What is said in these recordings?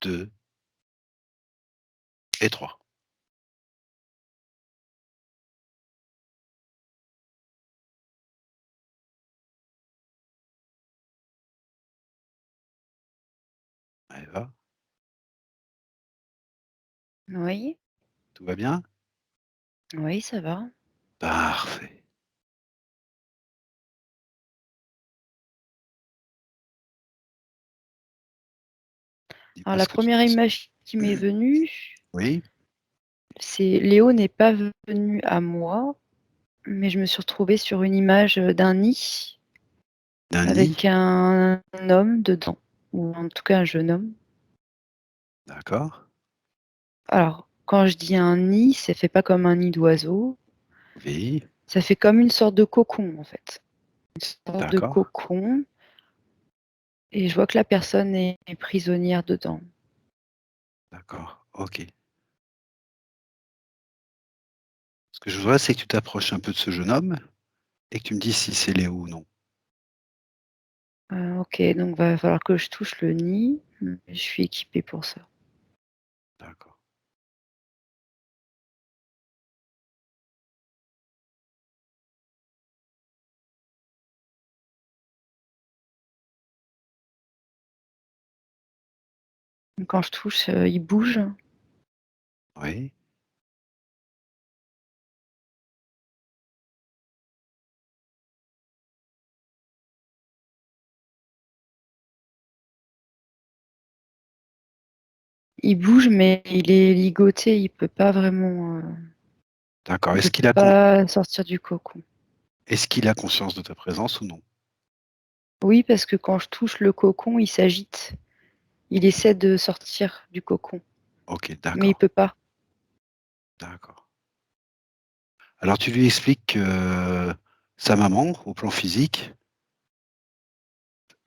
2 et 3. Allez, va. Oui, Tout va bien? oui, ça va. Parfait. Alors Dis-moi la ce que tu première ressens. image qui m'est venue, Oui? c'est Léo n'est pas venu à moi, mais je me suis retrouvée sur une image, d'un nid Un nid? avec un homme dedans, ou en tout cas un jeune homme. D'accord. Alors, quand je dis un nid, ça fait pas comme un nid d'oiseau, Oui, ça fait comme une sorte de cocon, en fait. Une sorte de d'accord, cocon et je vois que la personne est prisonnière dedans. d'accord, OK. Ce que je voudrais, c'est que tu t'approches un peu de ce jeune homme et que tu me dises si c'est Léo ou non. OK, donc va falloir que je touche le nid, je suis équipée pour ça. D'accord. Donc quand je touche, il bouge. Oui, Il bouge, mais il est ligoté, d'accord. il peut pas sortir du cocon. Est-ce qu'il a conscience de ta présence ou non? Oui, parce que quand je touche le cocon, il s'agite. Il OK, essaie de sortir du cocon, OK, mais il d'accord, peut pas. d'accord. Alors tu lui expliques que sa maman, au plan physique,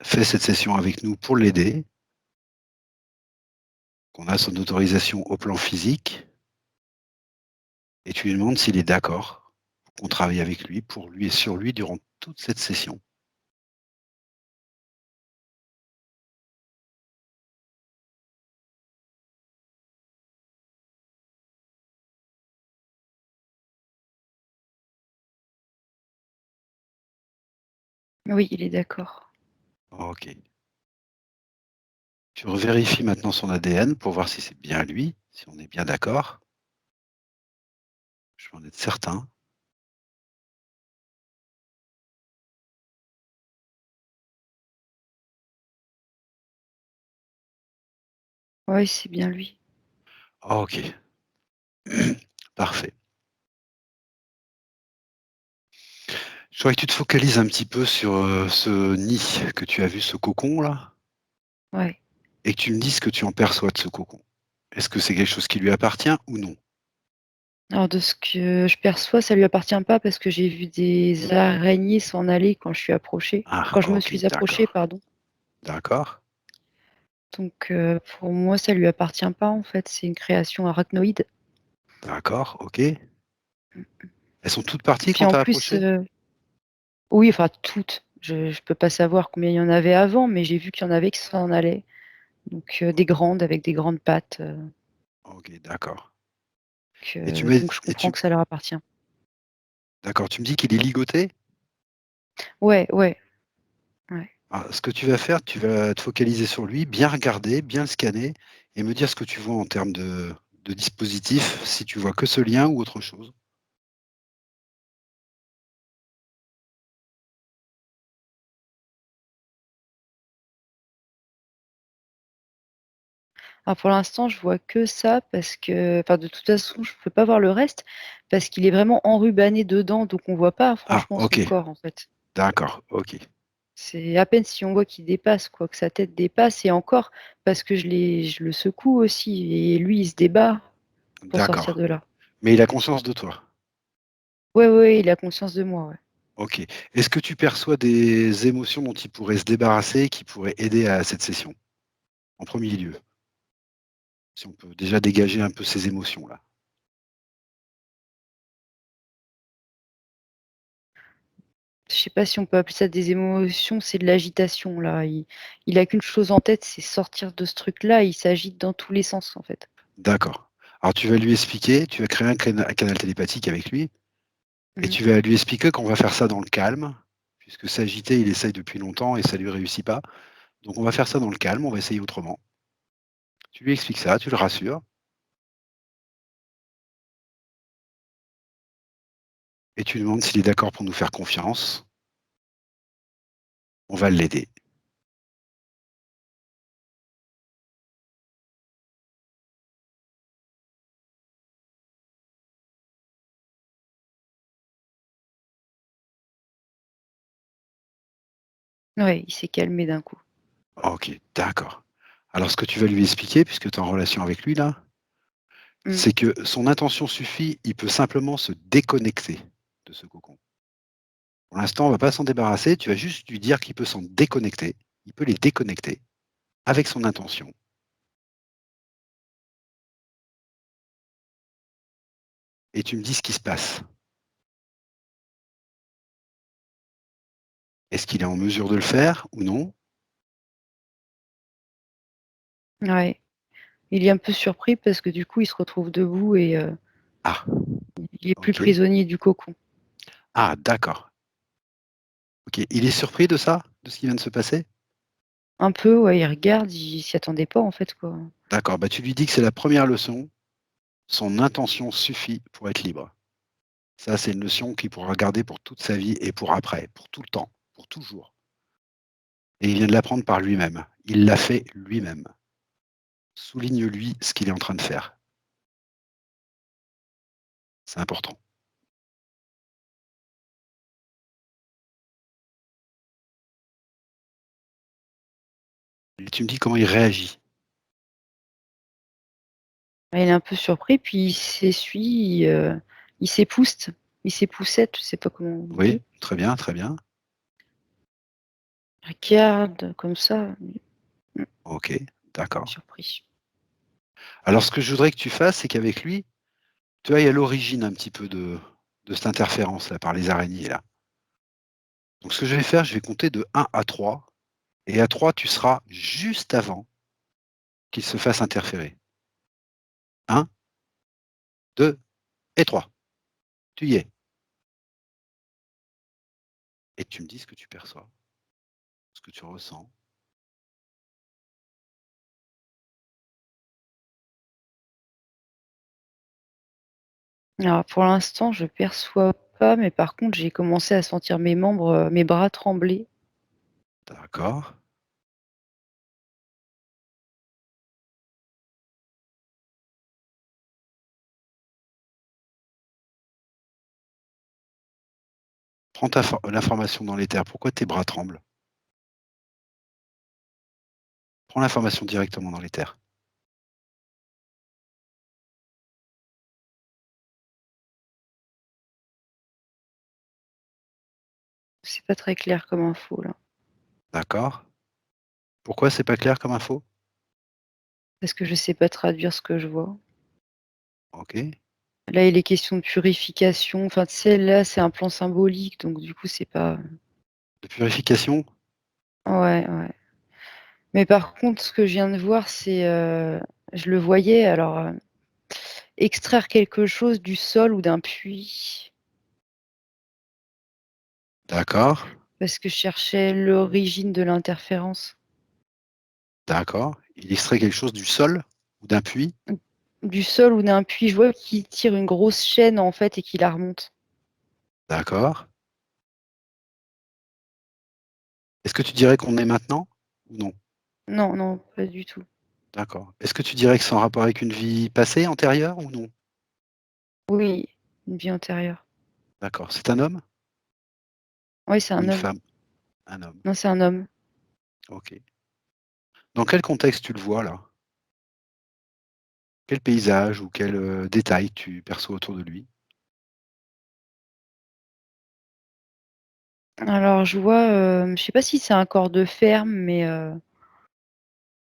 fait cette session avec nous pour l'aider, qu'on a son autorisation au plan physique et tu lui demandes s'il est d'accord pour qu'on travaille avec lui, pour lui et sur lui durant toute cette session. Oui, il est d'accord. OK. Tu revérifies maintenant son ADN pour voir si c'est bien lui, si on est bien d'accord. Je veux en être certain. Oui, c'est bien lui. OK. Parfait. Je voudrais que tu te focalises un petit peu sur, ce nid que tu as vu, ce cocon là Ouais. et que tu me dises ce que tu en perçois de ce cocon. Est-ce que c'est quelque chose qui lui appartient ou non? Alors de ce que je perçois, ça lui appartient pas parce que j'ai vu des araignées s'en aller Ah, quand je me OK, suis approchée, d'accord. pardon. D'accord, Donc pour moi, ça lui appartient pas, en fait, c'est une création arachnoïde. d'accord, OK. Elles sont toutes parties Puis quand en tu as plus, approché? oui, enfin toutes. Je peux pas savoir combien il y en avait avant, mais j'ai vu qu'il y en avait qui s'en allaient. Donc des grandes avec des grandes pattes, OK, d'accord donc je et comprends tu que ça leur appartient. d'accord, tu me dis qu'il est ligoté? Ouais, ouais, ouais. Ah, ce que tu vas faire, tu vas te focaliser sur lui, bien regarder, bien le scanner et me dire ce que tu vois en termes de dispositif, si tu vois que ce lien ou autre chose. Alors pour l'instant, je vois que ça parce que enfin de toute façon, je peux pas voir le reste parce qu'il est vraiment enrubanné dedans, donc on voit pas Ah, franchement son OK, corps, en fait. d'accord, OK, C'est à peine si on voit qu'il dépasse quoi, que sa tête dépasse et encore parce que je le secoue aussi et lui, il se débat pour sortir d'accord. de là. Mais il a conscience de toi? Ouais, ouais, il a conscience de moi, ouais. OK. Est-ce que tu perçois des émotions dont il pourrait se débarrasser, qui pourraient aider à cette session? En premier lieu, si on peut déjà dégager un peu ces émotions-là. Je sais pas si on peut appeler ça des émotions, c'est de l'agitation là. Il a qu'une chose en tête, c'est sortir de ce truc-là, il s'agite dans tous les sens, en fait. D'accord. Alors tu vas lui expliquer, tu vas créer un canal télépathique avec lui et Mmh. tu vas lui expliquer qu'on va faire ça dans le calme, puisque s'agiter, il essaye depuis longtemps et ça lui réussit pas. Donc on va faire ça dans le calme, on va essayer autrement. Tu lui expliques ça, tu le rassures et tu lui demandes s'il est d'accord pour nous faire confiance. On va l'aider. Ouais, il s'est calmé d'un coup. OK, d'accord. Alors ce que tu vas lui expliquer, puisque tu es en relation avec lui là, Mmh. c'est que son intention suffit, il peut simplement se déconnecter de ce cocon. Pour l'instant, on va pas s'en débarrasser, tu vas juste lui dire qu'il peut s'en déconnecter, il peut les déconnecter avec son intention et tu me dis ce qui se passe. Est-ce qu'il est en mesure de le faire ou non? Ouais. Il est un peu surpris parce que du coup, il se retrouve debout et Ah, il est plus OK. prisonnier du cocon. Ah d'accord. OK. Il est surpris de ça? De ce qui vient de se passer? Un peu, ouais, il regarde, il s'y attendait pas en fait, quoi. D'accord, bah, tu lui dis que c'est la première leçon, son intention suffit pour être libre. Ça, c'est une leçon qu'il pourra garder pour toute sa vie et pour après, pour tout le temps, pour toujours. Et il vient de l'apprendre par lui-même. Il l'a fait lui-même. Souligne-lui ce qu'il est en train de faire. C'est important. Et tu me dis comment il réagit. Il est un peu surpris, puis il s'essuie, il s'épouste, il s'époussette, je sais pas comment on Oui, dit. très bien, très bien. Il regarde comme ça, mmh, OK, d'accord. surpris. Alors ce que je voudrais que tu fasses, c'est qu'avec lui, tu ailles à l'origine un petit peu de cette interférence-là par les araignées là. Donc ce que je vais faire, je vais compter de 1 à 3 et à 3, tu seras juste avant qu'il se fasse interférer. 1, 2 et 3. Tu y es et tu me dis ce que tu perçois, ce que tu ressens. Alors pour l'instant, je perçois pas, mais par contre, j'ai commencé à sentir mes membres, mes bras trembler. D'accord. Prends l'information dans l'éther. Pourquoi tes bras tremblent? Prends l'information directement dans l'éther. C'est pas très clair comme info là, D'accord. Pourquoi c'est pas clair comme info? parce que je sais pas traduire ce que je vois. OK. Là, il est question de purification, enfin, tu sais, là, c'est un plan symbolique, donc du coup, c'est pas De purification? ouais, ouais. Mais par contre, ce que je viens de voir, c'est, je le voyais alors, extraire quelque chose du sol ou d'un puits, D'accord. parce que je cherchais l'origine de l'interférence. D'accord. Il extrait quelque chose du sol ou d'un puits? Du sol ou d'un puits, je vois qu'il tire une grosse chaîne, en fait, et qu'il la remonte. D'accord. Est-ce que tu dirais qu'on est maintenant ou non? Non, non, pas du tout. D'accord. Est-ce que tu dirais que c'est en rapport avec une vie passée, antérieure ou non? Oui, une vie antérieure. D'accord. C'est un homme Oui, c'est ou un une homme. femme? Un homme. Non, c'est un homme. OK. Dans quel contexte tu le vois là? Quel paysage ou quel, détail tu perçois autour de lui? Alors je vois, je sais pas si c'est un corps de ferme, mais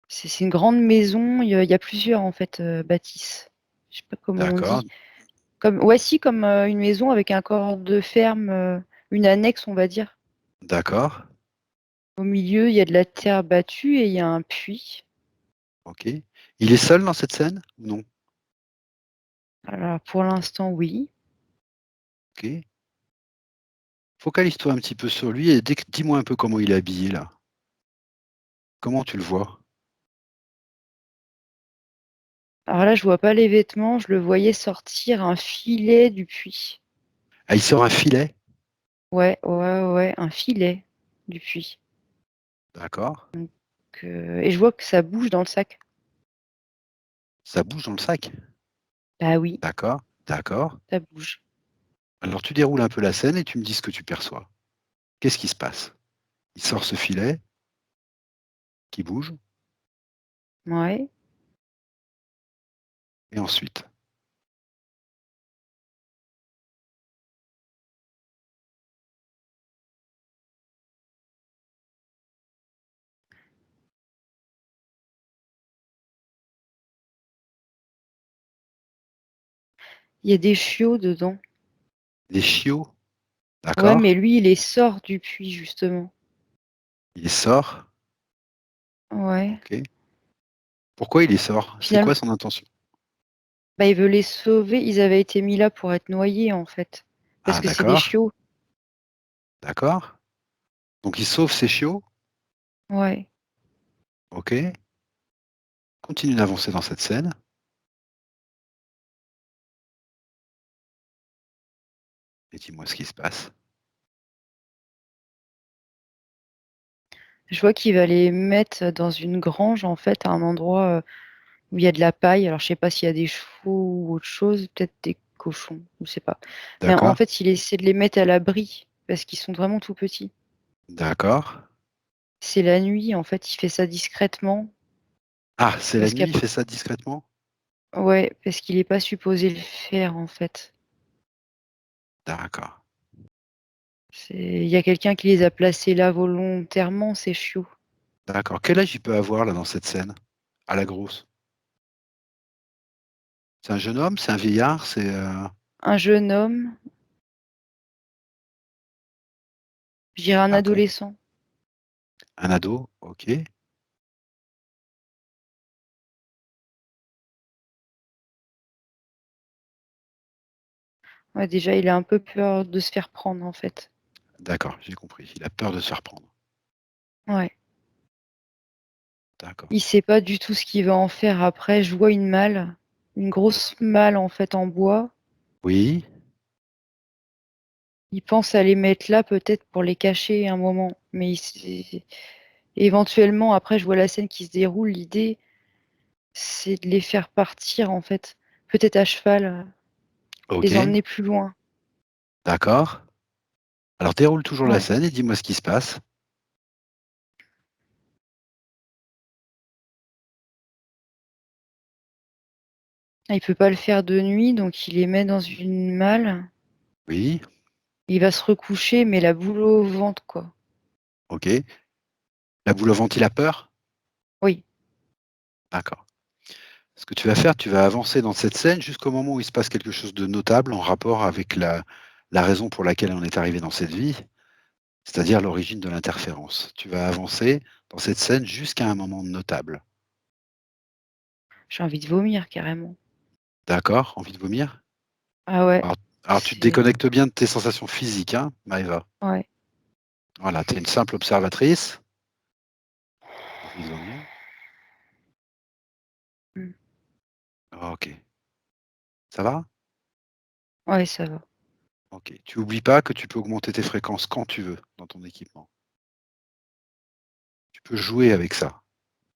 c'est une grande maison, il y a plusieurs en fait, bâtisses. Je sais pas comment on D'accord, dit. Comme ouais si, comme, une maison avec un corps de ferme, une annexe, on va dire. D'accord. Au milieu, il y a de la terre battue et il y a un puits. OK. Il est seul dans cette scène ou non? Alors pour l'instant, oui. OK. Focalise-toi un petit peu sur lui et dis-moi un peu comment il est habillé là. Comment tu le vois? Alors là, je vois pas les vêtements, je le voyais sortir un filet du puits. Ah, il sort un filet? Ouais, ouais, ouais, un filet du puits. D'accord. Donc, et je vois que ça bouge dans le sac. Ça bouge dans le sac? Bah oui, D'accord, d'accord. ça bouge. Alors tu déroules un peu la scène et tu me dis ce que tu perçois. Qu'est-ce qui se passe? Il sort ce filet qui bouge Ouais. et ensuite? Il y a des chiots dedans. Des chiots? Ouais, mais D'accord. lui, il les sort du puits, justement. Il sort? Ouais. OK. Pourquoi il les sort? C'est Finalement, quoi son intention? bah, il veut les sauver. Ils avaient été mis là pour être noyés, en fait. Parce Ah que c'est des d'accord, chiots. d'accord. Donc il sauve ses chiots? Ouais. OK. Continue d'avancer dans cette scène et dis-moi ce qui se passe. Je vois qu'il va les mettre dans une grange, en fait, à un endroit, où il y a de la paille. Alors je sais pas s'il y a des chevaux ou autre chose, peut-être des cochons, je sais pas. Mais en D'accord, fait, il essaie de les mettre à l'abri parce qu'ils sont vraiment tout petits. d'accord. C'est la nuit, en fait, il fait ça discrètement Ah, c'est la parce nuit, il qu'ap fait ça discrètement? ouais, parce qu'il est pas supposé le faire, en fait. D'accord, Il y a quelqu'un qui les a placés là volontairement, ces chiots. d'accord. Quel âge il peut avoir là dans cette scène? À la grosse? C'est un jeune homme? C'est un vieillard? Un jeune homme, je dirais un D'accord. adolescent. Un ado? OK, Ouais, déjà, il a un peu peur de se faire prendre, en fait. d'accord, j'ai compris. Il a peur de se faire prendre. Ouais. D'accord. Il sait pas du tout ce qu'il va en faire après. Je vois une malle, une grosse malle, en fait, en bois. Oui, Il pense à les mettre là, peut-être pour les cacher un moment, mais éventuellement, après, je vois la scène qui se déroule. L'idée, c'est de les faire partir, en fait, peut-être à cheval, les OK, emmener plus loin. d'accord. Alors déroule toujours la Ouais. scène et dis-moi ce qui se passe. Ah, il peut pas le faire de nuit, donc il les met dans une malle. Oui, Il va se recoucher, mais la boule au ventre, quoi. OK. La boule au ventre, il a peur? Oui, D'accord. Ce que tu vas faire, tu vas avancer dans cette scène jusqu'au moment où il se passe quelque chose de notable en rapport avec la raison pour laquelle on est arrivé dans cette vie, c'est-à-dire l'origine de l'interférence. Tu vas avancer dans cette scène jusqu'à un moment notable. j'ai envie de vomir carrément. D'accord? Envie de vomir? Ah ouais, Alors tu te c'est déconnectes bien de tes sensations physiques, hein, Maëva? ouais. Voilà, tu es une simple observatrice. Envie de vomir? Mmh. OK. Ça va? Ouais, ça va. OK. Tu oublies pas que tu peux augmenter tes fréquences quand tu veux dans ton équipement. Tu peux jouer avec ça.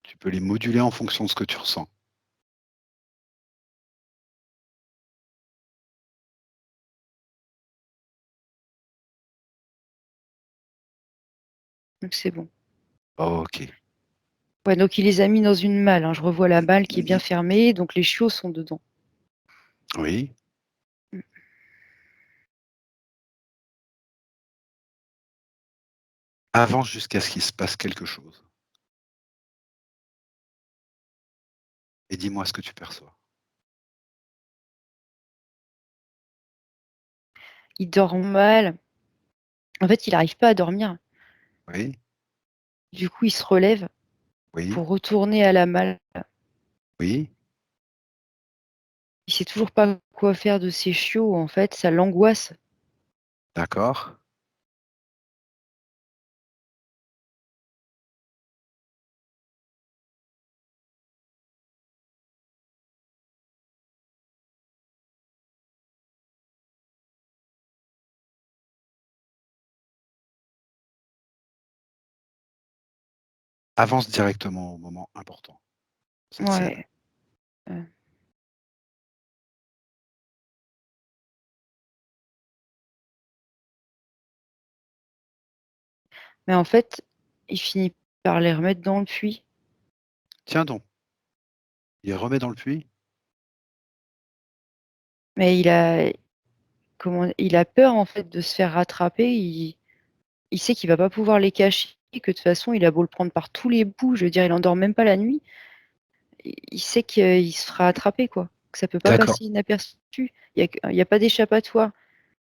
Tu peux les moduler en fonction de ce que tu ressens. Donc c'est bon. OK. Ouais, donc il les a mis dans une malle, hein. Je revois la malle qui est bien fermée, donc les chiots sont dedans. Oui. Mmh. Avance jusqu'à ce qu'il se passe quelque chose et dis-moi ce que tu perçois. Il dort mal, En fait, il arrive pas à dormir. Oui, Du coup, il se relève oui, pour retourner à la malle. oui, Il sait toujours pas quoi faire de ses chiots, en fait, ça l'angoisse. d'accord. Avance directement au moment important, cette scène. Ouais, heu, mais en fait, il finit par les remettre dans le puits. Tiens donc, il remet dans le puits? Mais il a peur, en fait, de se faire rattraper. Il sait qu'il va pas pouvoir les cacher, que de toute façon, il a beau le prendre par tous les bouts, je veux dire, il endort même pas la nuit. Il sait qu'il se fera attraper, quoi, que ça peut pas D'accord, passer inaperçu. Il y a pas d'échappatoire.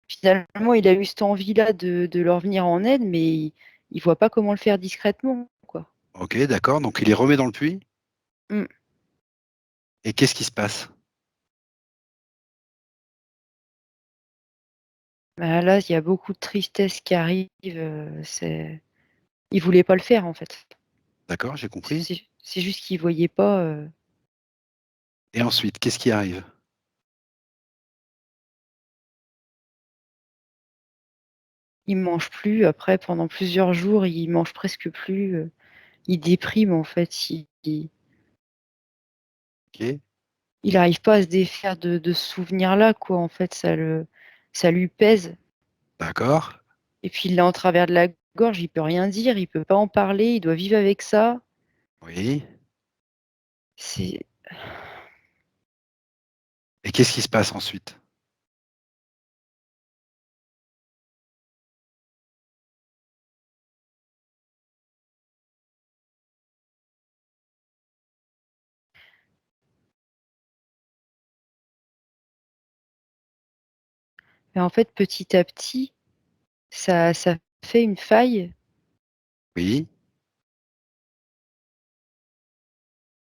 Finalement, il a eu cette envie-là de leur venir en aide, mais il voit pas comment le faire discrètement, quoi. OK, d'accord, donc il les remet dans le puits Mmh. et qu'est-ce qui se passe? Bah, là, il y a beaucoup de tristesse qui arrive, c'est il voulait pas le faire, en fait. D'accord, j'ai compris C'est juste qu'il voyait pas, et ensuite, qu'est-ce qui arrive? il mange plus. Après, pendant plusieurs jours, il mange presque plus, il déprime, en fait. OK, Il arrive pas à se défaire de ce souvenir-là, quoi, en fait, ça lui pèse d'accord, et puis il l'a en travers de la gorge, il peut rien dire, il peut pas en parler, il doit vivre avec ça. oui C'est et qu'est-ce qui se passe ensuite? mais en fait, petit à petit, ça fait une faille, Oui,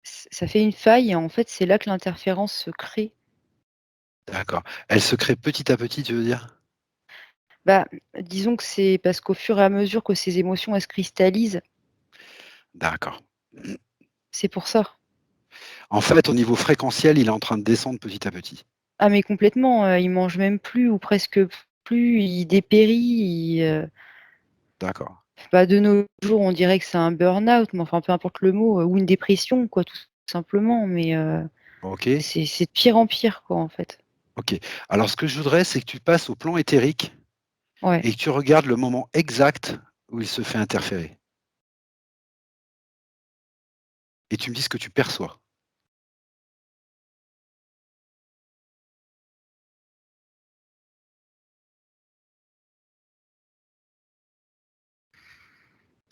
ça fait une faille et en fait, c'est là que l'interférence se crée. d'accord. Elle se crée petit à petit, tu veux dire? Bah, disons que c'est parce qu'au fur et à mesure que ses émotions, elles se cristallisent, D'accord. Mmh. c'est pour ça. En fait, au niveau fréquentiel, il est en train de descendre petit à petit. Ah mais complètement, il mange même plus ou presque plus, il dépérit, D'accord. bah, de nos jours, on dirait que c'est un burn-out, mais enfin, peu importe le mot, ou une dépression quoi, tout simplement, mais OK, c'est de pire en pire quoi, en fait. OK. Alors ce que je voudrais, c'est que tu passes au plan éthérique Ouais. et que tu regardes le moment exact où il se fait interférer et tu me dis ce que tu perçois.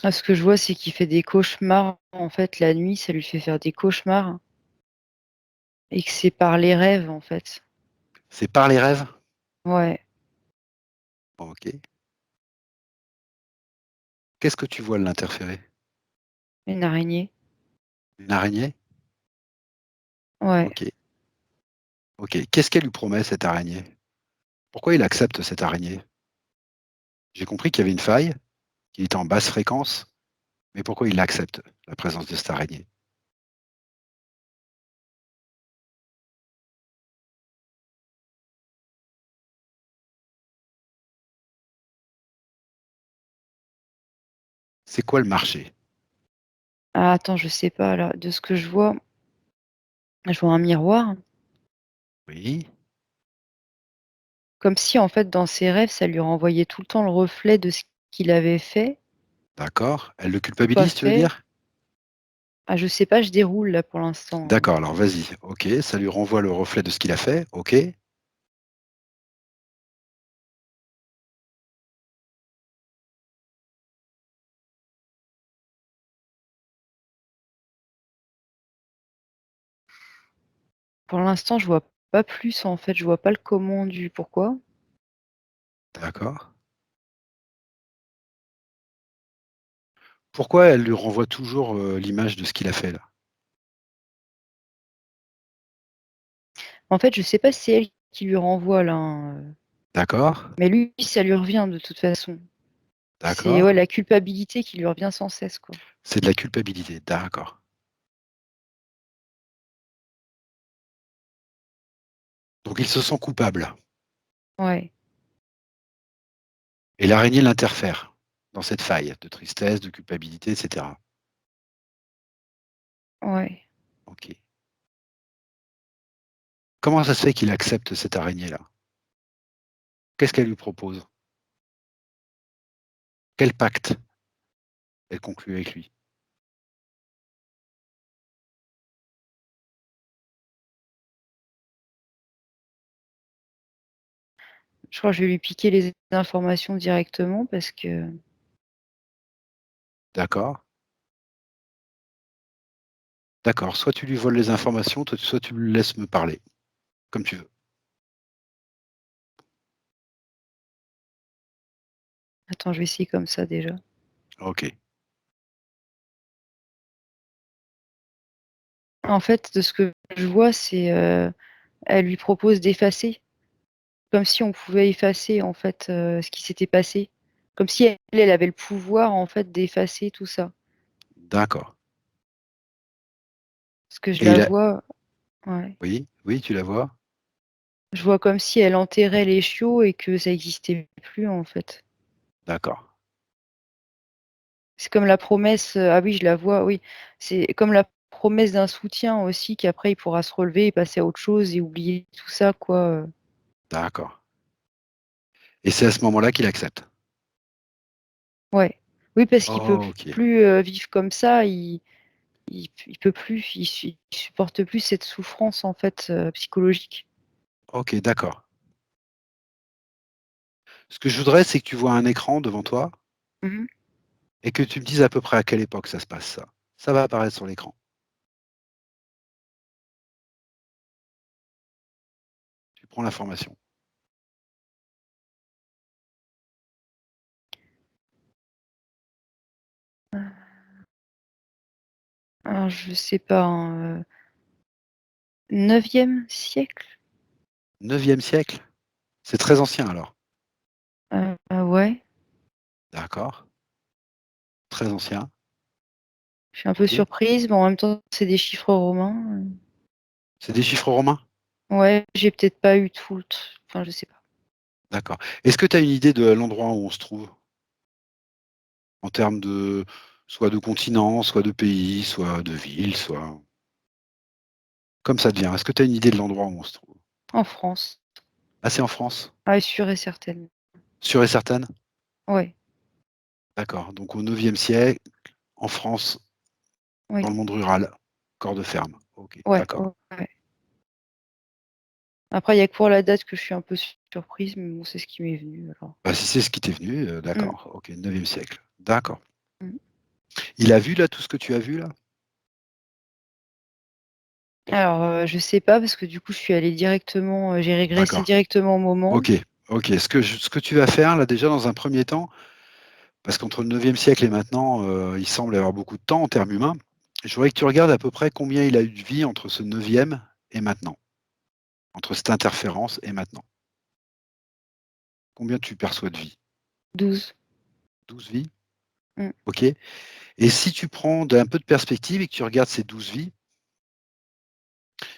Ah, ce que je vois, c'est qu'il fait des cauchemars, en fait, la nuit, ça lui fait faire des cauchemars et que c'est par les rêves, en fait. C'est par les rêves? Ouais, OK. Qu'est-ce que tu vois l'interférer? une araignée. Une araignée? Ouais. OK, OK. Qu'est-ce qu'elle lui promet cette araignée? Pourquoi il accepte cette araignée? J'ai compris qu'il y avait une faille, qu'il était en basse fréquence, mais pourquoi il accepte la présence de cette araignée? C'est quoi le marché? Ah attends, je sais pas là, de ce que je vois un miroir, Oui, comme si, en fait, dans ses rêves, ça lui renvoyait tout le temps le reflet de ce qu'il avait fait d'accord. Elle le ou pas culpabilise, tu veux fait. dire? Ah, je sais pas, je déroule là pour l'instant, hein. D'accord, alors vas-y. OK, ça lui renvoie le reflet de ce qu'il a fait. OK, Pour l'instant, je vois pas plus, en fait, je vois pas le comment du pourquoi. d'accord. Pourquoi elle lui renvoie toujours, l'image de ce qu'il a fait là? En fait, je sais pas si c'est elle qui lui renvoie là, hein, D'accord, mais lui, ça lui revient de toute façon. C'est, d'accord. ouais, la culpabilité qui lui revient sans cesse, quoi. C'est de la culpabilité, d'accord. Donc il se sent coupable Ouais, et l'araignée l'interfère dans cette faille de tristesse, de culpabilité et cetera. ouais. OK. Comment ça se fait qu'il accepte cette araignée-là? Qu'est-ce qu'elle lui propose? Quel pacte elle conclut avec lui? Je crois que je vais lui piquer les informations directement parce que D'accord, d'accord. Soit tu lui voles les informations, soit tu le laisses me parler, comme tu veux. attends, je vais essayer comme ça déjà. OK, En fait, de ce que je vois, c'est, elle lui propose d'effacer, comme si on pouvait effacer, en fait, ce qui s'était passé. Comme si elle avait le pouvoir, en fait, d'effacer tout ça. d'accord Parce que je et la il a vois, ouais, oui, oui, tu la vois? je vois comme si elle enterrait les chiots et que ça existait plus, en fait. D'accord, C'est comme la promesse, ah oui, je la vois, oui. C'est comme la promesse d'un soutien aussi qu'après il pourra se relever et passer à autre chose et oublier tout ça, quoi, d'accord et c'est à ce moment-là qu'il accepte? ouais. Oui, parce qu'il peut OK, plus, vivre comme ça, il peut plus, il supporte plus cette souffrance, en fait, psychologique. OK, d'accord. Ce que je voudrais, c'est que tu vois un écran devant toi Mmh mh. et que tu me dises à peu près à quelle époque ça se passe ça. Ça va apparaître sur l'écran. Tu prends l'information. Alors je sais pas, hein, 9e siècle? 9e siècle? C'est très ancien alors? Ouais, D'accord, très ancien, je suis un peu OK. surprise, mais en même temps, c'est des chiffres romains, C'est des chiffres romains? ouais, j'ai peut-être pas eu tout le t enfin, je sais pas. D'accord. Est-ce que tu as une idée de l'endroit où on se trouve? En termes de soit de continent, soit de pays, soit de ville, soit comme ça te vient. Est-ce que tu as une idée de l'endroit où on se trouve? En France. Ah, c'est en France? Ah, sûre et certaine. Sûre et certaine? Ouais, D'accord, donc au 9e siècle, en France, dans oui, le monde rural, corps de ferme. OK, ouais, d'accord. ouais, ouais. Après, il y a que pour la date que je suis un peu surprise, mais bon, c'est ce qui m'est venu alors. Bah, si c'est ce qui t'est venu, Mmh, d'accord, OK, 9e siècle. D'accord. mmh. Il a vu là, tout ce que tu as vu là? Alors, je sais pas parce que du coup, je suis allée directement, j'ai régressé D'accord. directement au moment. OK, OK. Ce que tu vas faire là, déjà dans un premier temps, parce qu'entre le 9e siècle et maintenant, il semble y avoir beaucoup de temps en termes humains. Je voudrais que tu regardes à peu près combien il a eu de vie entre ce 9e et maintenant, entre cette interférence et maintenant. Combien tu perçois de vie? 12. 12 vies? Mmh. OK. Et si tu prends un peu de perspective et que tu regardes ces 12 vies,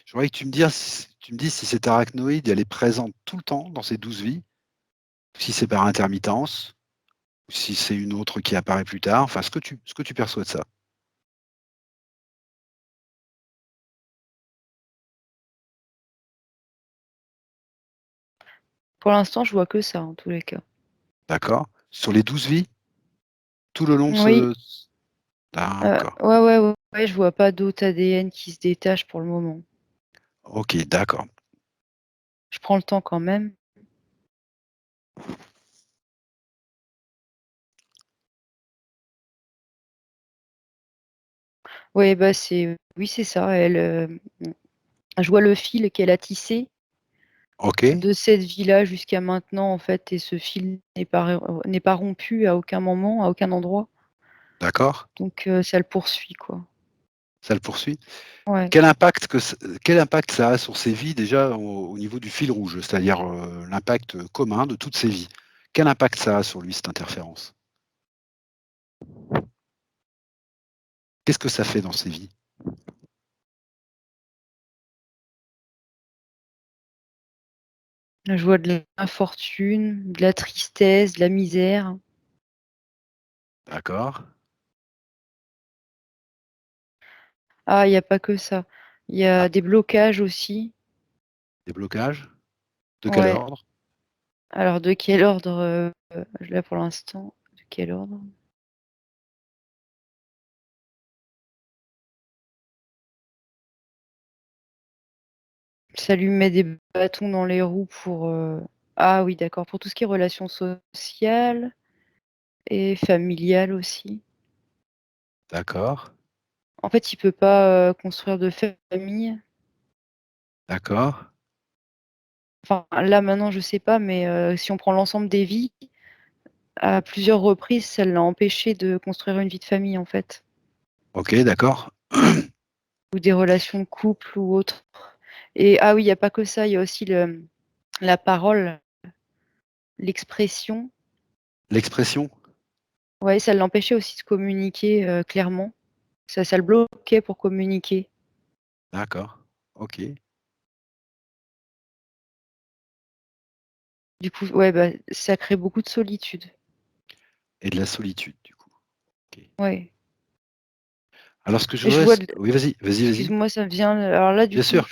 je voudrais que tu me dises si cette arachnoïde, elle est présente tout le temps dans ces 12 vies, si c'est par intermittence, ou si c'est une autre qui apparaît plus tard, enfin ce que tu perçois de ça. Pour l'instant, je vois que ça, en tous les cas. D'accord? Sur les 12 vies? Tout le long de Oui, ce d'accord. ouais, ouais, ouais, ouais, je vois pas d'autres ADN qui se détachent pour le moment. OK, d'accord. Je prends le temps quand même. Ouais, bah, c'est oui, c'est ça, elle, je vois le fil qu'elle a tissé OK, de cette vie-là jusqu'à maintenant, en fait et ce fil n'est pas rompu à aucun moment, à aucun endroit. D'accord. Donc ça le poursuit, quoi. Ça le poursuit? Ouais. Quel impact ça a sur ses vies déjà au niveau du fil rouge? C'est-à-dire, l'impact commun de toutes ses vies. Quel impact ça a sur lui, cette interférence? Qu'est-ce que ça fait dans ses vies? Je vois de l'infortune, de la tristesse, de la misère. D'accord. Ah, il y a pas que ça. Il y Ah, a des blocages aussi. des blocages? De quel Ouais. ordre? Alors de quel ordre, là pour l'instant, de quel ordre? Ça lui met des bâtons dans les roues pour, ah oui d'accord, pour tout ce qui est relations sociales et familiales aussi. D'accord, En fait, il peut pas, construire de famille. d'accord. Enfin, là maintenant je sais pas, mais si on prend l'ensemble des vies, à plusieurs reprises, ça l'a empêché de construire une vie de famille, en fait, OK, d'accord. ou des relations de couple ou autres. Et ah oui, il y a pas que ça, il y a aussi la parole, l'expression. L'expression? Ouais, ça l'empêchait aussi de communiquer, clairement. Ça le bloquait pour communiquer. D'accord. OK. Du coup, ouais, bah, ça crée beaucoup de solitude. Et de la solitude, du coup. OK. Ouais. Alors ce que je Et je voudrais vois s de oui, vas-y, vas-y, vas-y. excuse-moi, ça me vient, alors là, du Bien coup, sûr.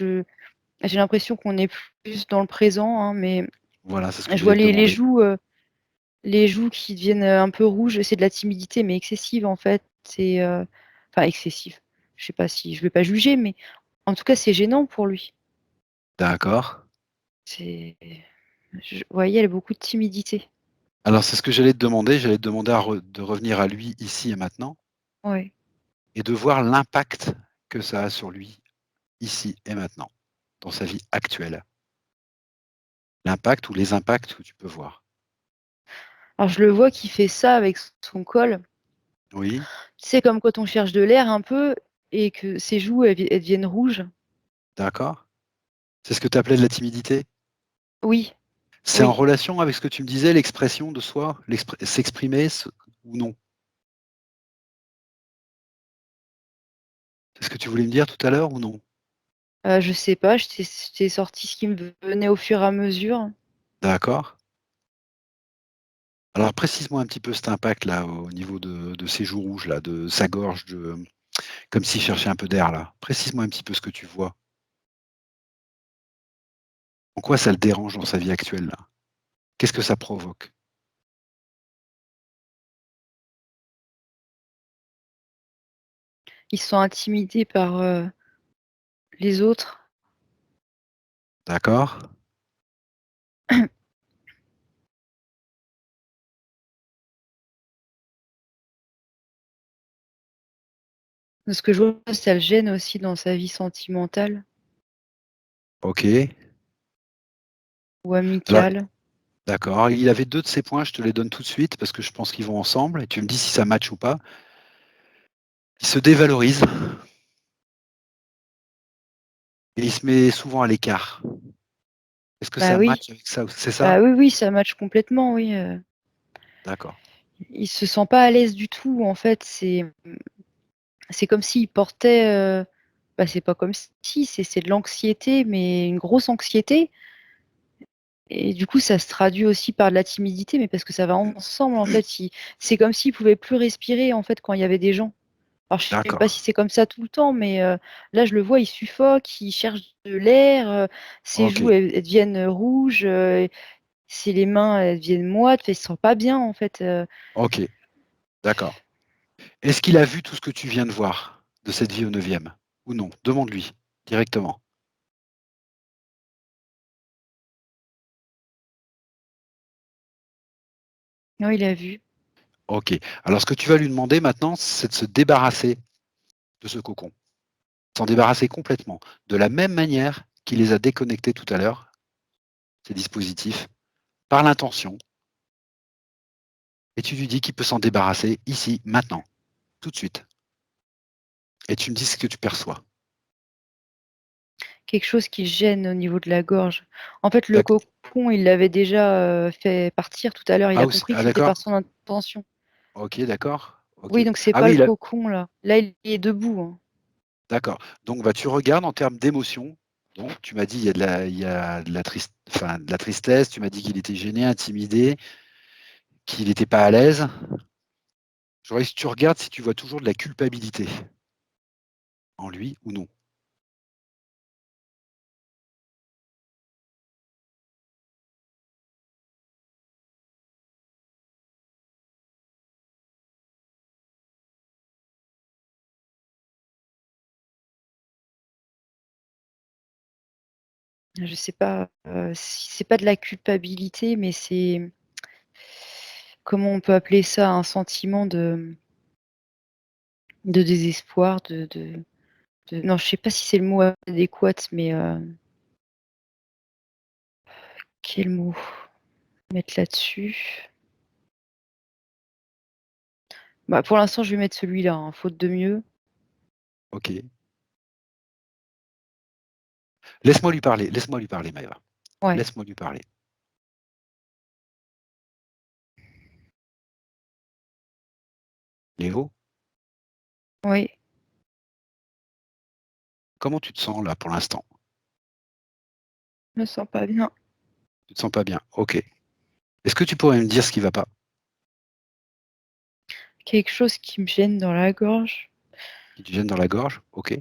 j'ai l'impression qu'on est plus dans le présent, hein, mais Voilà, c'est ce que je vois j'allais te les demander. joues, qui deviennent, un peu rouges. C'est de la timidité, mais excessive, en fait. C'est, enfin excessive. Je sais pas si je vais pas juger, mais en tout cas, c'est gênant pour lui. D'accord. C'est je voyais, elle a beaucoup de timidité. Alors c'est ce que j'allais te demander de revenir à lui ici et maintenant Ouais. et de voir l'impact que ça a sur lui ici et maintenant, dans sa vie actuelle. L'impact ou les impacts que tu peux voir. Alors je le vois qui fait ça avec son col. Oui, C'est comme quand on cherche de l'air un peu et que ses joues, elles deviennent rouges. d'accord. C'est ce que tu appelais de la timidité? Oui, C'est en oui, relation avec ce que tu me disais, l'expression de soi? S'exprimer ou non? C'est ce que tu voulais me dire tout à l'heure ou non? je sais pas, je t'ai sorti ce qui me venait au fur et à mesure. D'accord. Alors précise-moi un petit peu cet impact-là au niveau de ces joues rouges là, de sa gorge, comme s'il cherchait un peu d'air là. Précise-moi un petit peu ce que tu vois. En quoi ça le dérange dans sa vie actuelle là? Qu'est-ce que ça provoque? Ils sont intimidés par, les autres. D'accord? De ce que je vois, ça le gêne aussi dans sa vie sentimentale OK. ou Alors amicale. d'accord, il avait 2 de ces points, je te les donne tout de suite parce que je pense qu'ils vont ensemble et tu me dis si ça match ou pas. Il se dévalorise et il se met souvent à l'écart. Est-ce que Bah ça oui, match avec ça? C'est ça? bah oui, oui, ça match complètement, oui, D'accord. il se sent pas à l'aise du tout, en fait. C'est comme s'il portait, bah, c'est pas comme si, c'est de l'anxiété, mais une grosse anxiété. Et du coup, ça se traduit aussi par de la timidité, mais parce que ça va ensemble, en fait. C'est comme s'il pouvait plus respirer, en fait, quand il y avait des gens. Alors, je sais pas D'accord. si c'est comme ça tout le temps, mais là, je le vois, il suffoque, il cherche de l'air, ses joues, OK. elles deviennent rouges, les mains, elles deviennent moites, enfin, il se sent pas bien, en fait. OK. D'accord. Est-ce qu'il a vu tout ce que tu viens de voir de cette vie au 9e ou non? Demande-lui directement. Non, il a vu. OK. Alors ce que tu vas lui demander maintenant, c'est de se débarrasser de ce cocon. S'en débarrasser complètement. De la même manière qu'il les a déconnectés tout à l'heure, ces dispositifs, par l'intention et tu lui dis qu'il peut s'en débarrasser ici, maintenant. tout de suite. Et tu me dis ce que tu perçois. Quelque chose qui gêne au niveau de la gorge. En fait, le D'accord. cocon, il l'avait déjà fait partir tout à l'heure. Il a compris que c'était D'accord. par son intention. Ok, d'accord. Ok. Oui, donc c'est Ah pas oui, le cocon là. Là, il est debout, hein. d'accord. Donc bah, tu regardes en termes d'émotion. Bon, tu m'as dit il y a de la tristesse, tu m'as dit qu'il était gêné, intimidé, qu'il n'était pas à l'aise. Je voudrais que tu regardes si tu vois toujours de la culpabilité en lui ou non. Je sais pas si c'est pas de la culpabilité, mais c'est comment on peut appeler ça? Un sentiment de désespoir, non, je sais pas si c'est le mot adéquat, mais quel mot mettre là-dessus? Bah, pour l'instant, je vais mettre celui-là, hein, faute de mieux. Ok. Laisse-moi lui parler, Maëva. Ouais, Laisse-moi lui parler. Léo, oui, comment tu te sens là pour l'instant? je me sens pas bien. Tu te sens pas bien? Ok. Est-ce que tu pourrais me dire ce qui va pas? Quelque chose qui me gêne dans la gorge. Qui te gêne dans la gorge? Ok.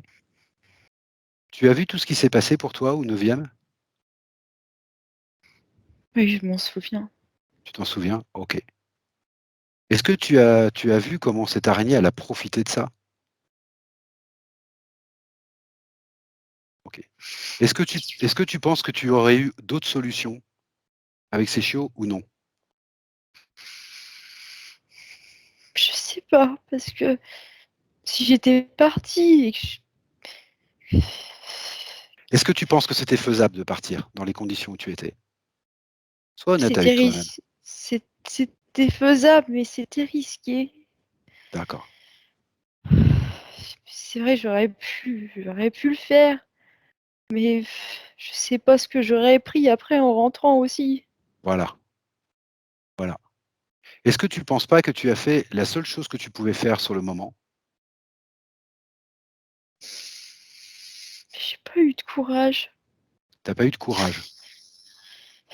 Tu as vu tout ce qui s'est passé pour toi au 9e? Oui, je m'en souviens. Tu t'en souviens? Ok. Est-ce que tu as vu comment cette araignée, elle a profité de ça? Ok. Est-ce que tu penses que tu aurais eu d'autres solutions avec ces chiots ou non? Je sais pas, parce que si j'étais partie et que Est-ce que tu penses que c'était faisable de partir dans les conditions où tu étais? Sois honnête avec c'était toi-même. c'était faisable, mais c'était risqué. D'accord. C'est vrai, j'aurais pu le faire, mais je sais pas ce que j'aurais pris après en rentrant aussi. Voilà. Voilà. Est-ce que tu ne penses pas que tu as fait la seule chose que tu pouvais faire sur le moment? J'ai pas eu de courage. Tu n'as pas eu de courage.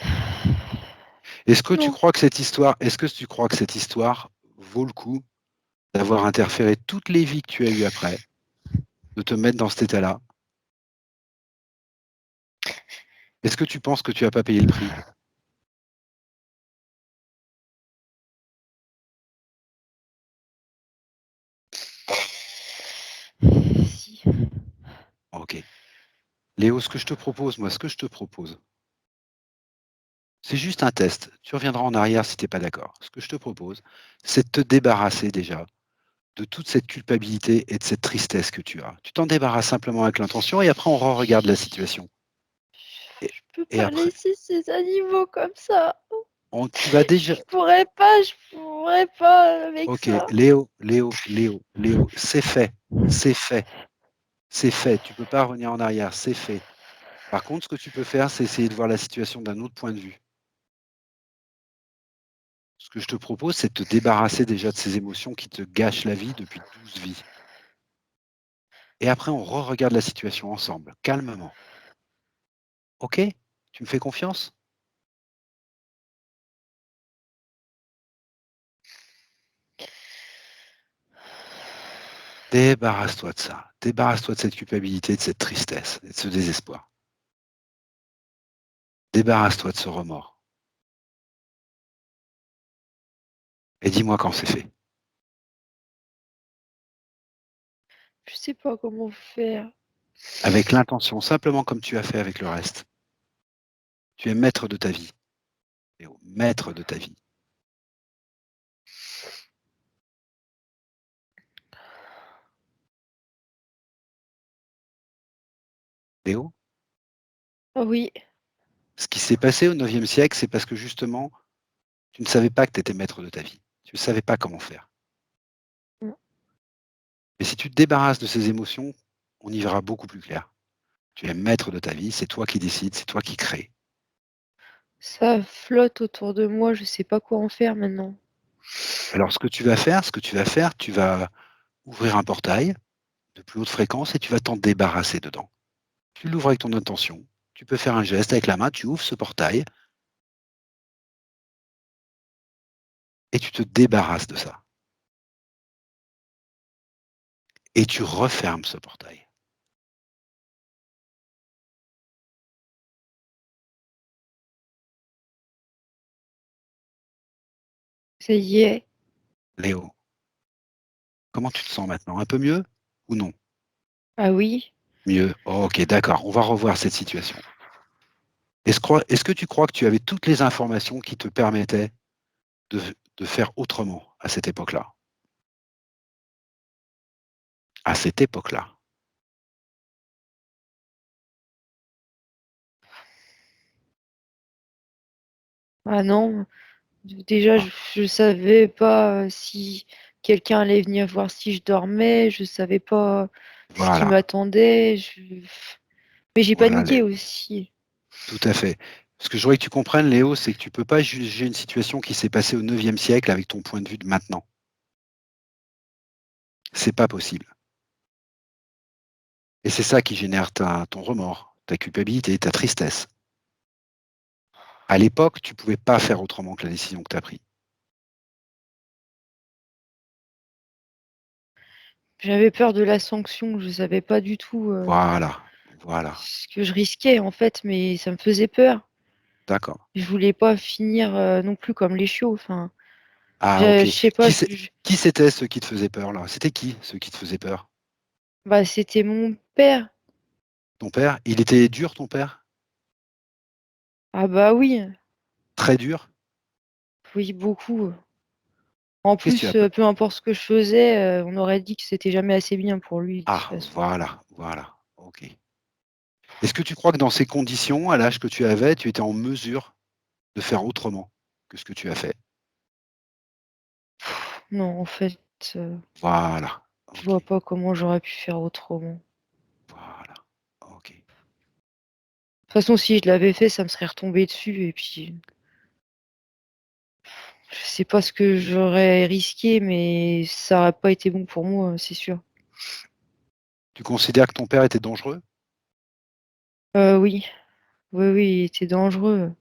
Non, Est-ce que tu crois que cette histoire vaut le coup d'avoir interféré toutes les vies que tu as eues après, de te mettre dans cet état-là? Est-ce que tu penses que tu n'as pas payé le prix? si. Ok. Léo, ce que je te propose, c'est juste un test. Tu reviendras en arrière si tu n'es pas d'accord. Ce que je te propose, c'est de te débarrasser déjà de toute cette culpabilité et de cette tristesse que tu as. Tu t'en débarrasses simplement avec l'intention et après on re-regarde la situation. Et, Je peux et pas après, laisser ces animaux comme ça. tu vas déjà. Je pourrais pas avec Ok, ça. Léo, c'est fait, c'est fait, c'est fait. Tu peux pas revenir en arrière, c'est fait. Par contre, ce que tu peux faire, c'est essayer de voir la situation d'un autre point de vue. Ce que je te propose, c'est de te débarrasser déjà de ces émotions qui te gâchent la vie depuis 12 vies. Et après, on re-regarde la situation ensemble, calmement. Ok? Tu me fais confiance? Débarrasse-toi de ça. Débarrasse-toi de cette culpabilité, de cette tristesse et de ce désespoir. Débarrasse-toi de ce remords. Et dis-moi quand c'est fait. Je sais pas comment faire. Avec l'intention, simplement comme tu as fait avec le reste. Tu es maître de ta vie. Léo, maître de ta vie. Léo, Oh oui, ce qui s'est passé au 9e siècle, c'est parce que justement, tu ne savais pas que tu étais maître de ta vie. Tu ne savais pas comment faire. Et si tu te débarrasses de ces émotions, on y verra beaucoup plus clair. Tu es maître de ta vie, c'est toi qui décides, c'est toi qui crée. Ça flotte autour de moi, je sais pas quoi en faire maintenant. Alors ce que tu vas faire, tu vas ouvrir un portail de plus haute fréquence et tu vas t'en débarrasser dedans. Tu l'ouvres avec ton intention. Tu peux faire un geste avec la main, tu ouvres ce portail et tu te débarrasses de ça. Et tu refermes ce portail. Ça y est. Léo, comment tu te sens maintenant? Un peu mieux ou non? Ah oui? Mieux. Oh, ok, d'accord. On va revoir cette situation. Est-ce que tu crois que tu avais toutes les informations qui te permettaient de, de faire autrement à cette époque-là? À cette époque-là. Ah non, déjà Ah, je savais pas, si quelqu'un allait venir voir si je dormais, je savais pas ce qui voilà, m'attendait, mais j'ai voilà, paniqué aussi. tout à fait. Ce que je voudrais que tu comprennes, Léo, c'est que tu ne peux pas juger une situation qui s'est passée au 9e siècle avec ton point de vue de maintenant. C'est pas possible. Et c'est ça qui génère ton remords, ta culpabilité, ta tristesse. À l'époque, tu ne pouvais pas faire autrement que la décision que tu as prise. J'avais peur de la sanction, je savais pas du tout, Voilà, voilà, ce que je risquais en fait, mais ça me faisait peur. d'accord. Je voulais pas finir, non plus comme les chiots, enfin, Ah, ok. je sais pas, Qui qui c'était ceux qui te faisaient peur là? C'était qui ceux qui te faisaient peur? bah, c'était mon père. Ton père? Il était dur, ton père? Ah bah oui, Très dur? oui beaucoup. En Qu'est-ce que tu plus, as peur? peu importe ce que je faisais, on aurait dit que c'était jamais assez bien pour lui de toute Ah, façon. voilà, voilà. Ok. Est-ce que tu crois que dans ces conditions, à l'âge que tu avais, tu étais en mesure de faire autrement que ce que tu as fait? Non, en fait, Voilà. je Ok. vois pas comment j'aurais pu faire autrement. Voilà. Ok. De toute façon, si je l'avais fait, ça me serait retombé dessus et puis je sais pas ce que j'aurais risqué, mais ça aurait pas été bon pour moi, c'est sûr. Tu considères que ton père était dangereux? Oui, oui, oui, il était dangereux.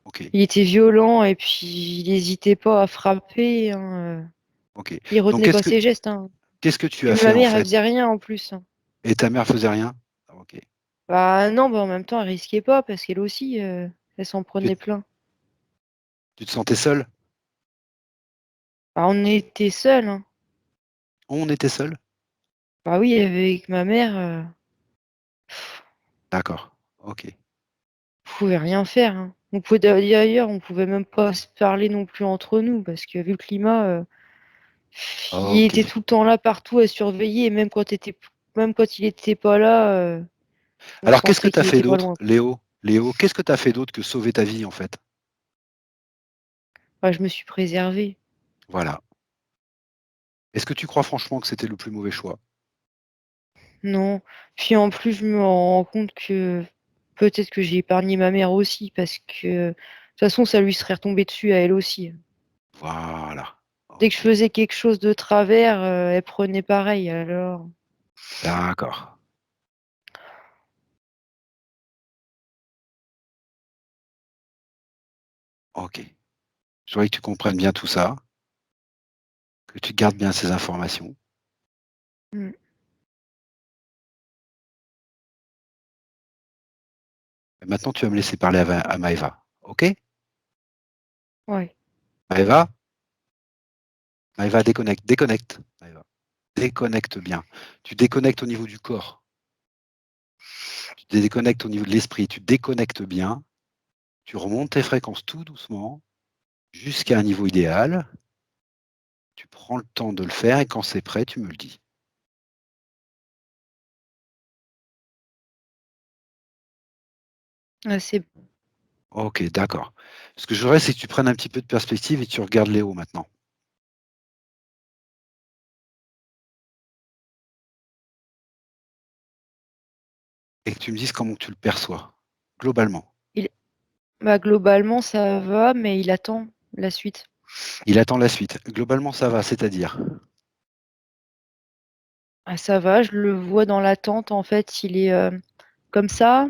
Ok. Il était violent et puis il hésitait pas à frapper, hein, Ok. il Donc retenait pas ses gestes, hein. qu'est-ce que tu Puis as fait ma en mère, elle fait? faisait rien en plus, hein. Et ta mère faisait rien? Ok. Bah non, bah en même temps, elle risquait pas parce qu'elle aussi, elle s'en Tu, prenait plein. tu te sentais seul? Bah, on était seuls, hein. On était seul? Bah oui, avec ma mère, D'accord. Ok. on pouvait rien faire, hein. On pouvait d'ailleurs, on pouvait même pas se parler non plus entre nous parce que vu le climat, il Ok. était tout le temps là partout à surveiller et même quand il était pas là, on Alors qu'est-ce que sentait tu as qu'il fait était pas d'autre, loin. Léo? Léo, qu'est-ce que tu as fait d'autre que sauver ta vie en fait? Bah, je me suis préservée. Voilà. Est-ce que tu crois franchement que c'était le plus mauvais choix? Non, puis en plus, je me rends compte que peut-être que j'ai épargné ma mère aussi parce que de toute façon, ça lui serait retombé dessus à elle aussi. Voilà. Dès que je Ok. faisais quelque chose de travers, elle prenait pareil alors. D'accord. Ok. Je voudrais que tu comprennes bien tout ça, que tu gardes bien ces informations. Mmh, Et maintenant, tu vas me laisser parler à Maëva. Ok? ouais. Maëva? Maëva, déconnecte, déconnecte. Maëva. Déconnecte bien. Tu déconnectes au niveau du corps. Tu déconnectes au niveau de l'esprit. Tu déconnectes bien. Tu remontes tes fréquences tout doucement jusqu'à un niveau idéal. Tu prends le temps de le faire et quand c'est prêt, tu me le dis. Ah, c'est Ok, d'accord. Ce que je voudrais, c'est que tu prennes un petit peu de perspective et tu regardes Léo maintenant. et que tu me dises comment tu le perçois, globalement. Il Bah, globalement, ça va, mais il attend la suite. Il attend la suite. Globalement, ça va, c'est-à-dire? Ah, ça va, je le vois dans l'attente, en fait, il est, comme ça,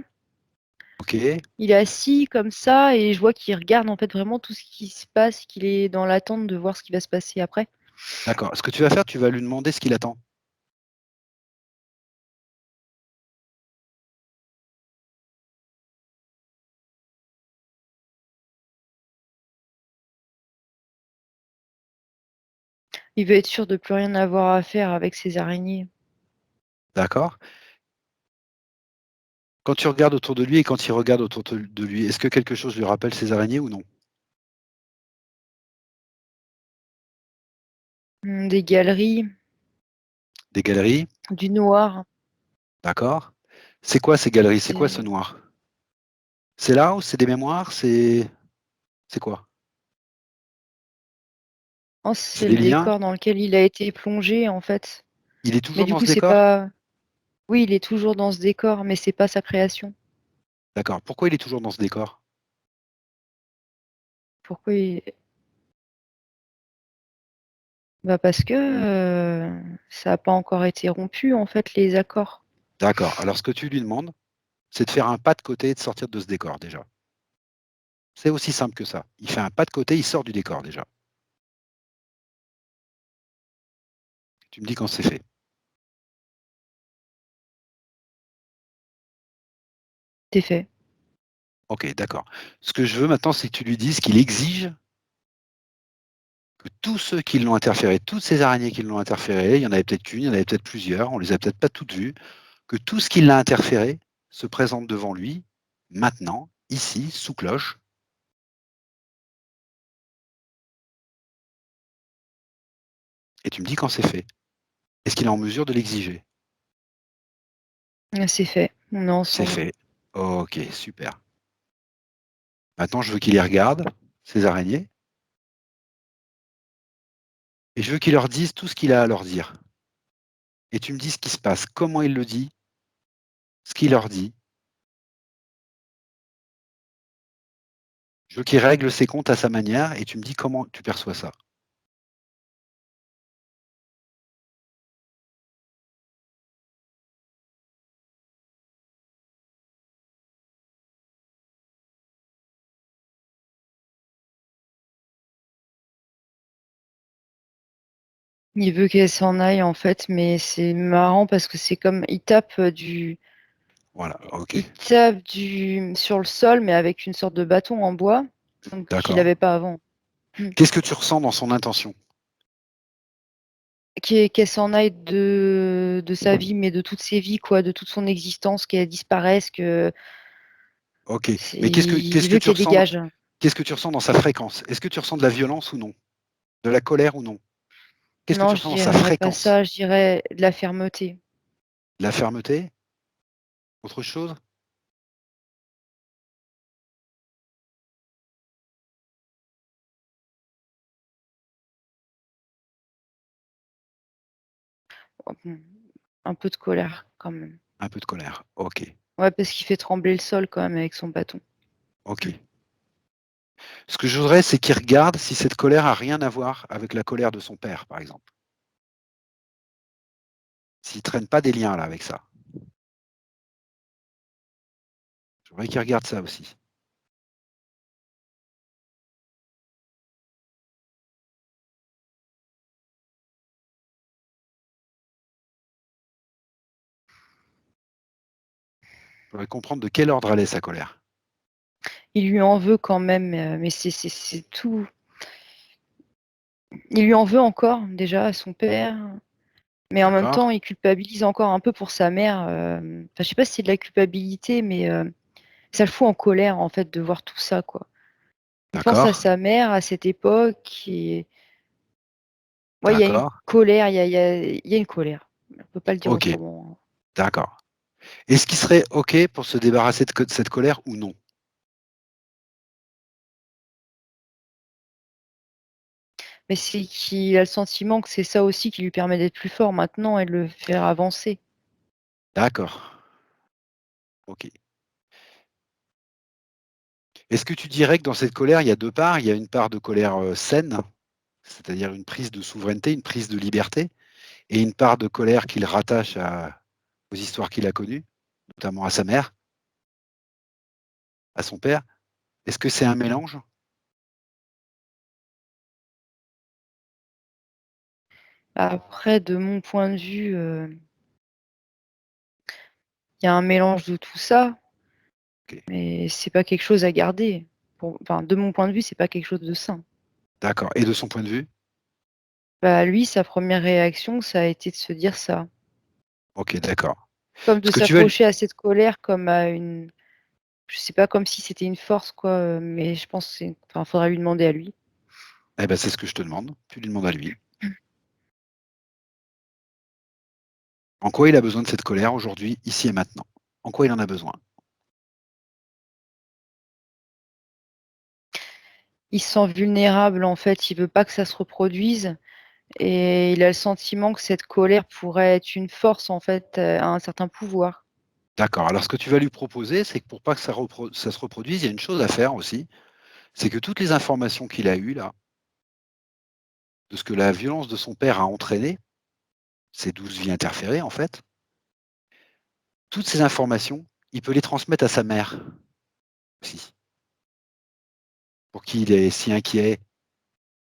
OK, il est assis comme ça et je vois qu'il regarde, en fait, vraiment tout ce qui se passe, qu'il est dans l'attente de voir ce qui va se passer après. d'accord. Ce que tu vas faire, tu vas lui demander ce qu'il attend. Il veut être sûr de plus rien avoir à faire avec ces araignées. D'accord? Quand tu regardes autour de lui et quand il regarde autour de lui, est-ce que quelque chose lui rappelle ces araignées ou non? Des galeries, Des galeries? du noir, D'accord. C'est quoi ces galeries? C'est quoi ce des noir? C'est là ou c'est des mémoires? C'est quoi? oh, C'est c'est des le liens? décor dans lequel il a été plongé, en fait. Il est Mais toujours du dans coup, ce c'est décor? pas oui, il est toujours dans ce décor, mais c'est pas sa création. D'accord. Pourquoi il est toujours dans ce décor? Pourquoi il Bah, parce que, ça a pas encore été rompu, en fait, les accords. D'accord. Alors ce que tu lui demandes, c'est de faire un pas de côté et de sortir de ce décor déjà. C'est aussi simple que ça. Il fait un pas de côté, il sort du décor déjà. Tu me dis quand c'est fait. C'est fait. OK, d'accord. Ce que je veux maintenant, c'est que tu lui dises qu'il exige que tous ceux qui l'ont interféré, toutes ces araignées qui l'ont interféré, il y en avait peut-être qu'une, il y en avait peut-être plusieurs, on les a peut-être pas toutes vues, que tout ce qui l'a interféré se présente devant lui, maintenant, ici, sous cloche, et tu me dis quand c'est fait. Est-ce qu'il est en mesure de l'exiger? C'est fait. On est C'est ensemble. fait. OK, super. Maintenant, je veux qu'il les regarde, ces araignées, et je veux qu'il leur dise tout ce qu'il a à leur dire. Et tu me dis ce qui se passe, comment il le dit, ce qu'il leur dit. Je veux qu'il règle ses comptes à sa manière et tu me dis comment tu perçois ça. Il veut qu'elle s'en aille, en fait, mais c'est marrant parce que c'est comme Voilà, OK, il tape du sur le sol, mais avec une sorte de bâton en bois, donc qu'il d'accord. avait pas avant. Mmh. Qu'est-ce que tu ressens dans son intention? Qu'elle s'en aille de sa vie, mais de toutes ses vies, quoi, de toute son existence, qu'elle disparaisse, que OK, c'est mais il veut qu'elle dégage. qu'est-ce que tu ressens dans sa fréquence? Est-ce que tu ressens de la violence ou non? De la colère ou non? Qu'est-ce que Non, tu je ressens dans sa dirais pas fréquence? ça, je dirais de la fermeté. De la fermeté? Autre chose? Mmh, un peu de colère quand même. Un peu de colère. OK, Ouais, parce qu'il fait trembler le sol quand même avec son bâton. Mmh. OK. Ce que je voudrais, c'est qu'il regarde si cette colère a rien à voir avec la colère de son père, par exemple. S'il traîne pas des liens là avec ça. Je voudrais qu'il regarde ça aussi. Je voudrais comprendre de quel ordre elle est sa colère. Il lui en veut quand même, mais c'est tout. Il lui en veut encore déjà à son père, mais en même D'accord? temps, il culpabilise encore un peu pour sa mère, enfin, je sais pas si c'est de la culpabilité, mais ça le fout en colère, en fait, de voir tout ça, quoi. Il pense à D'accord? sa mère à cette époque et ouais, il y a une D'accord? colère, il y a une colère. On peut pas le dire OK, autrement, hein. d'accord. Est-ce qu'il serait OK pour se débarrasser de cette colère ou non? Mais c'est qu'il a le sentiment que c'est ça aussi qui lui permet d'être plus fort maintenant et de le faire avancer. D'accord. OK. Est-ce que tu dirais que dans cette colère, il y a 2 parts? Il y a une part de colère, saine, c'est-à-dire une prise de souveraineté, une prise de liberté et une part de colère qu'il rattache aux histoires qu'il a connues, notamment à sa mère, à son père? Est-ce que c'est un mélange? Après, de mon point de vue, il y a un mélange de tout ça, OK, mais c'est pas quelque chose à garder. Enfin, de mon point de vue, c'est pas quelque chose de sain. d'accord et de son point de vue? Bah, lui, sa première réaction, ça a été de se dire ça. OK, d'accord. Comme de Ce que tu vas lui s'accrocher à cette colère comme à une je sais pas, comme si c'était une force quoi, mais je pense que faudrait lui demander à lui. eh ben, c'est ce que je te demande, tu lui demandes à lui. En quoi il a besoin de cette colère aujourd'hui, ici et maintenant? En quoi il en a besoin? Il se sent vulnérable en fait, il veut pas que ça se reproduise et il a le sentiment que cette colère pourrait être une force en fait, a un certain pouvoir. D'accord, alors ce que tu vas lui proposer, c'est que pour pas que ça se reproduise, il y a une chose à faire aussi, c'est que toutes les informations qu'il a eues là, de ce que la violence de son père a entraîné, ces 12 vies interférées en fait, toutes ces informations, il peut les transmettre à sa mère aussi, pour qui il est si inquiet,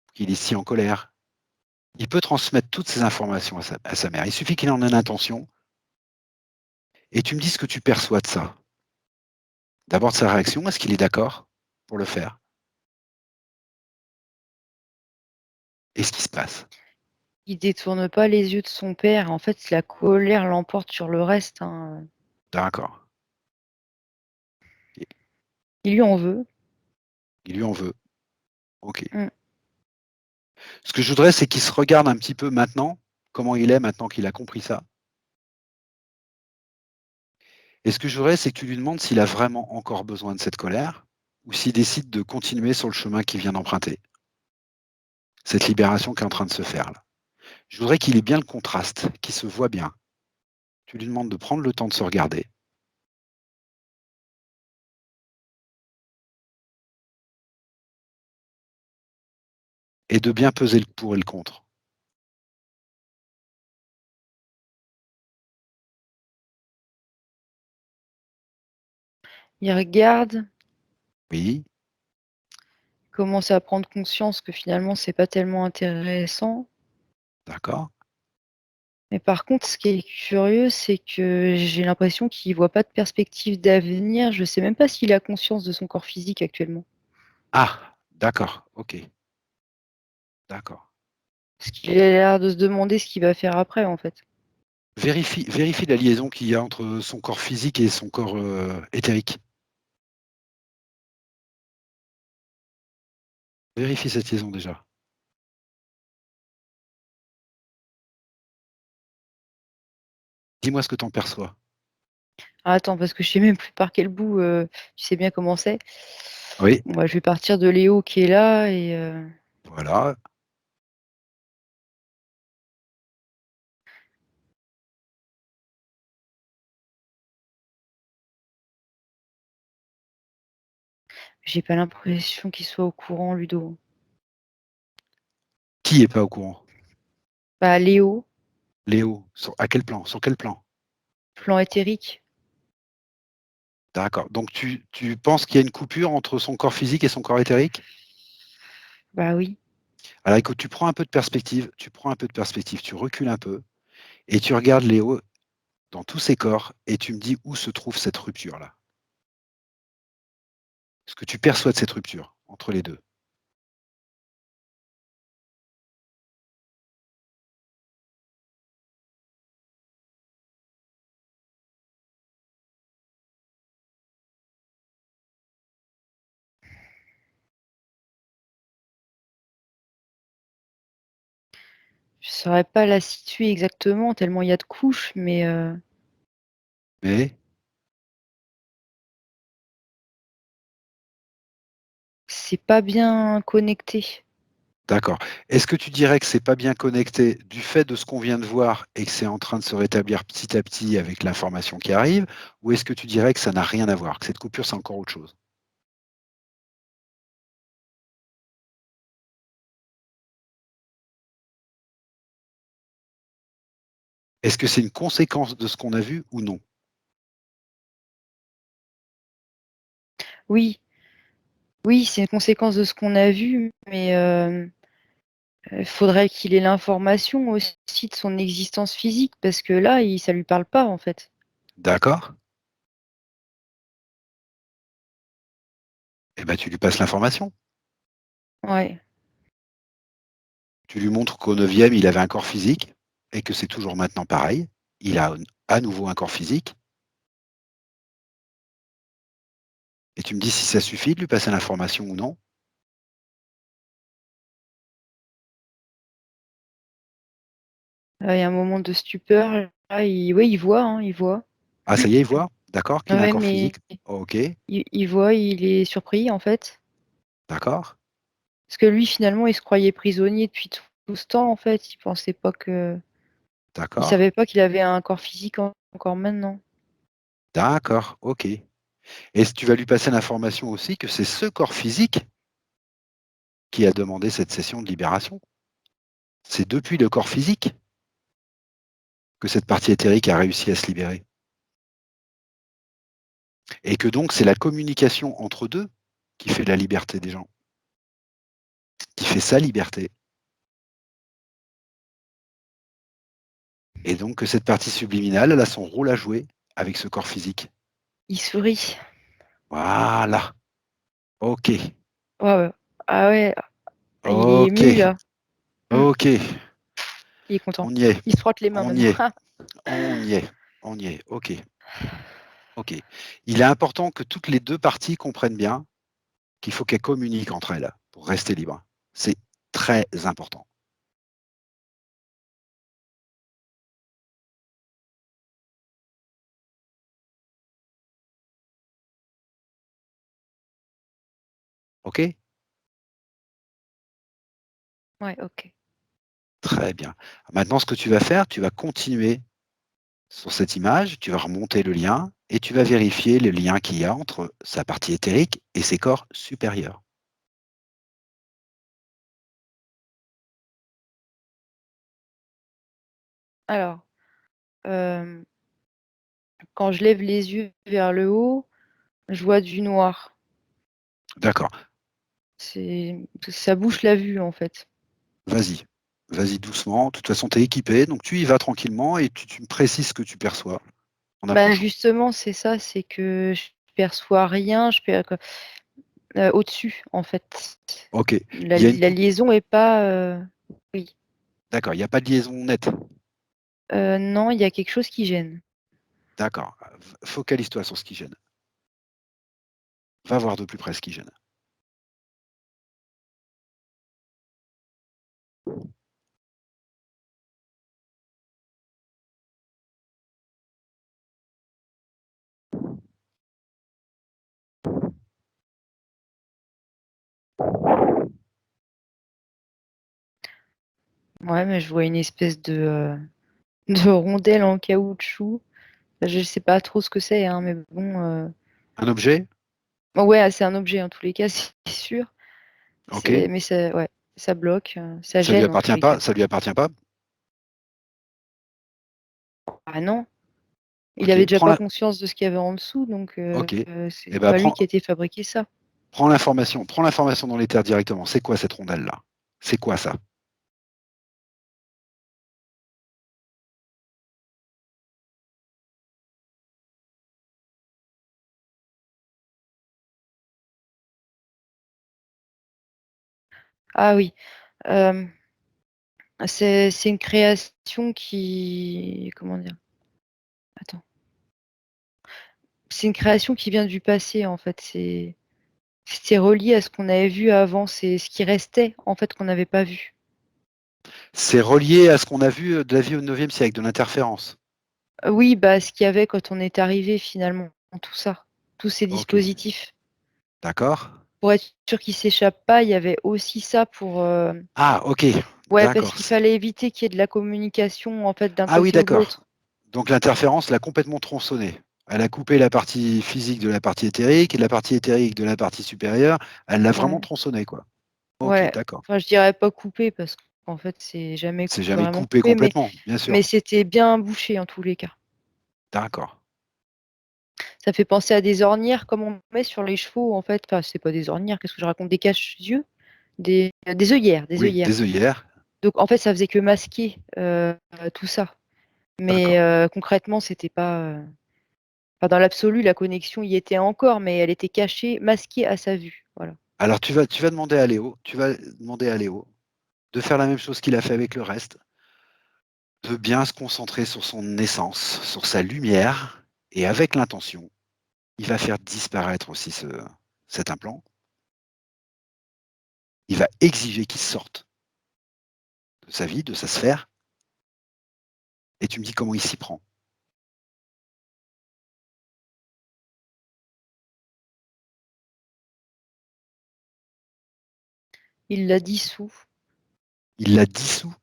pour qu'il est si en colère. Il peut transmettre toutes ces informations à sa mère. Il suffit qu'il en ait l'intention et tu me dis ce que tu perçois de ça. D'abord de sa réaction, est-ce qu'il est d'accord pour le faire? Et ce qui se passe? Il détourne pas les yeux de son père, en fait, la colère l'emporte sur le reste, hein, D'accord. Et il lui en veut. il lui en veut. OK. Mmh. Ce que je voudrais, c'est qu'il se regarde un petit peu maintenant, comment il est maintenant qu'il a compris ça. Et ce que je voudrais, c'est que tu lui demandes s'il a vraiment encore besoin de cette colère ou s'il décide de continuer sur le chemin qu'il vient d'emprunter. Cette libération qui est en train de se faire là. Je voudrais qu'il ait bien le contraste, qu'il se voit bien. Tu lui demandes de prendre le temps de se regarder et de bien peser le pour et le contre. Il regarde, Oui, commence à prendre conscience que finalement c'est pas tellement intéressant. d'accord. Mais par contre, ce qui est curieux, c'est que j'ai l'impression qu'il voit pas de perspective d'avenir. Je sais même pas s'il a conscience de son corps physique actuellement. Ah, d'accord, OK, d'accord. Parce qu'il a l'air de se demander ce qu'il va faire après, en fait. Vérifie la liaison qu'il y a entre son corps physique et son corps, éthérique. Vérifie cette liaison déjà. Dis-moi ce que tu en perçois. Ah, attends, parce que je sais même plus par quel bout, tu sais bien comment c'est. Oui, Bon, bah, je vais partir de Léo qui est là et voilà. j'ai pas l'impression qu'il soit au courant, Ludo. Qui est pas au courant? Bah, Léo, Léo, à quel plan? Sur quel plan? plan éthérique. D'accord. Donc tu penses qu'il y a une coupure entre son corps physique et son corps éthérique? Bah, oui. Alors écoute, tu prends un peu de perspective, tu recules un peu et tu regardes Léo dans tous ses corps et tu me dis où se trouve cette rupture-là? Ce que tu perçois de cette rupture entre les 2. Je saurais pas la situer exactement tellement il y a de couches, mais Mais c'est pas bien connecté. D'accord. Est-ce que tu dirais que c'est pas bien connecté du fait de ce qu'on vient de voir et que c'est en train de se rétablir petit à petit avec l'information qui arrive? Ou est-ce que tu dirais que ça n'a rien à voir, que cette coupure, c'est encore autre chose? Est-ce que c'est une conséquence de ce qu'on a vu ou non? Oui, oui, c'est une conséquence de ce qu'on a vu, mais faudrait qu'il ait l'information aussi de son existence physique parce que là, ça lui parle pas, en fait. D'accord. Eh ben, tu lui passes l'information. Ouais. Tu lui montres qu'au 9e, il avait un corps physique et que c'est toujours maintenant pareil. Il a à nouveau un corps physique et tu me dis si ça suffit de lui passer l'information ou non? Il y a un moment de stupeur, là, ouais, il voit, hein, il voit. Ah ça y est, il voit? D'accord, qu'il a un Ouais, corps mais physique? OK, il voit, il est surpris, en fait. d'accord, Parce que lui, finalement, il se croyait prisonnier depuis tout ce temps, en fait. Il d'accord, savait pas qu'il avait un corps physique encore maintenant. d'accord, OK. Et tu vas lui passer l'information aussi que c'est ce corps physique qui a demandé cette session de libération. C'est depuis le corps physique que cette partie éthérique a réussi à se libérer. Et que donc c'est la communication entre 2 qui fait la liberté des gens, qui fait sa liberté. Et donc que cette partie subliminale, elle a son rôle à jouer avec ce corps physique. Il sourit. Voilà, OK, Ouais, ouais. Ah ouais, ah, il est ému, OK, là. Mmh. OK, Il est content. on y est, Il se frotte les mains on y maintenant. est, on y est, on y est, OK, OK. Il est important que toutes les 2 parties comprennent bien qu'il faut qu'elles communiquent entre elles pour rester libres. C'est très important. OK? Ouais, OK. Très bien. Maintenant, ce que tu vas faire, tu vas continuer sur cette image, tu vas remonter le lien et tu vas vérifier le lien qu'il y a entre sa partie éthérique et ses corps supérieurs. Alors, hem, quand je lève les yeux vers le haut, je vois du noir. D'accord. Ça bouche la vue, en fait. Vas-y. Vas-y doucement. De toute façon, tu es équipé, donc tu y vas tranquillement et tu me précises ce que tu perçois en Bah, approchant. justement, c'est ça, c'est que je perçois rien, au-dessus, en fait. OK. La Il y a une la pou liaison est pas, oui. d'accord, il y a pas de liaison nette. Non, il y a quelque chose qui gêne. D'accord. Focalise-toi sur ce qui gêne. Va voir de plus près ce qui gêne. Ouais, mais je vois une espèce de rondelle en caoutchouc. Je sais pas trop ce que c'est, hein, mais bon, Un objet? ouais, c'est un objet en tous les cas, c'est sûr. OK. Mais ça, ouais, ça bloque, ça Ça lui gêne en tous appartient les cas. pas? Ça lui appartient pas? Ah non, il avait OK. déjà pas conscience de ce qu'il y avait en dessous, donc OK. c'est Eh ben, pas lui qui a été fabriqué ça. prends l'information dans l'éther directement. C'est quoi cette rondelle-là? C'est quoi ça? Ah oui, hem, c'est une création qui comment dire? Attends. C'est une création qui vient du passé, en fait, c'est relié à ce qu'on avait vu avant, c'est ce qui restait, en fait, qu'on n'avait pas vu. C'est relié à ce qu'on a vu, de la vie au 9e siècle, de l'interférence? Oui, bah, ce qu'il y avait quand on est arrivé finalement, tout ça, tous ces OK. dispositifs. D'accord. Pour être sûr qu'il s'échappe pas, il y avait aussi ça pour, Ah, OK, ouais, parce d'accord. qu'il fallait éviter qu'il y ait de la communication, en fait, d'un Ah oui, côté ou de d'accord. l'autre. Donc l'interférence l'a complètement tronçonné. Elle a coupé la partie physique de la partie éthérique et la partie éthérique de la partie supérieure. Elle l'a vraiment Ouais. tronçonné, quoi. OK, Ouais, d'accord. enfin, je dirais pas coupé parce qu'en fait, c'est jamais C'est jamais vraiment coupé coupé, complètement, bien mais sûr. c'était bien bouché en tous les cas. D'accord. Ça fait penser à des ornières comme on met sur les chevaux, en fait. Enfin, c'est pas des ornières, qu'est-ce que je raconte? Des cache-yeux? Des œillères, des Oui, œillères. des œillères. Donc en fait, ça faisait que masquer, tout ça. Mais D'accord. concrètement, c'était pas, enfin, dans l'absolu, la connexion y était encore, mais elle était cachée, masquée à sa vue. Voilà. Alors tu vas demander à Léo de faire la même chose qu'il a fait avec le reste, de bien se concentrer sur son essence, sur sa lumière, et avec l'intention, il va faire disparaître aussi cet implant. Il va exiger qu'il sorte de sa vie, de sa sphère, et tu me dis comment il s'y prend. Il l'a dissous. Il l'a dissous?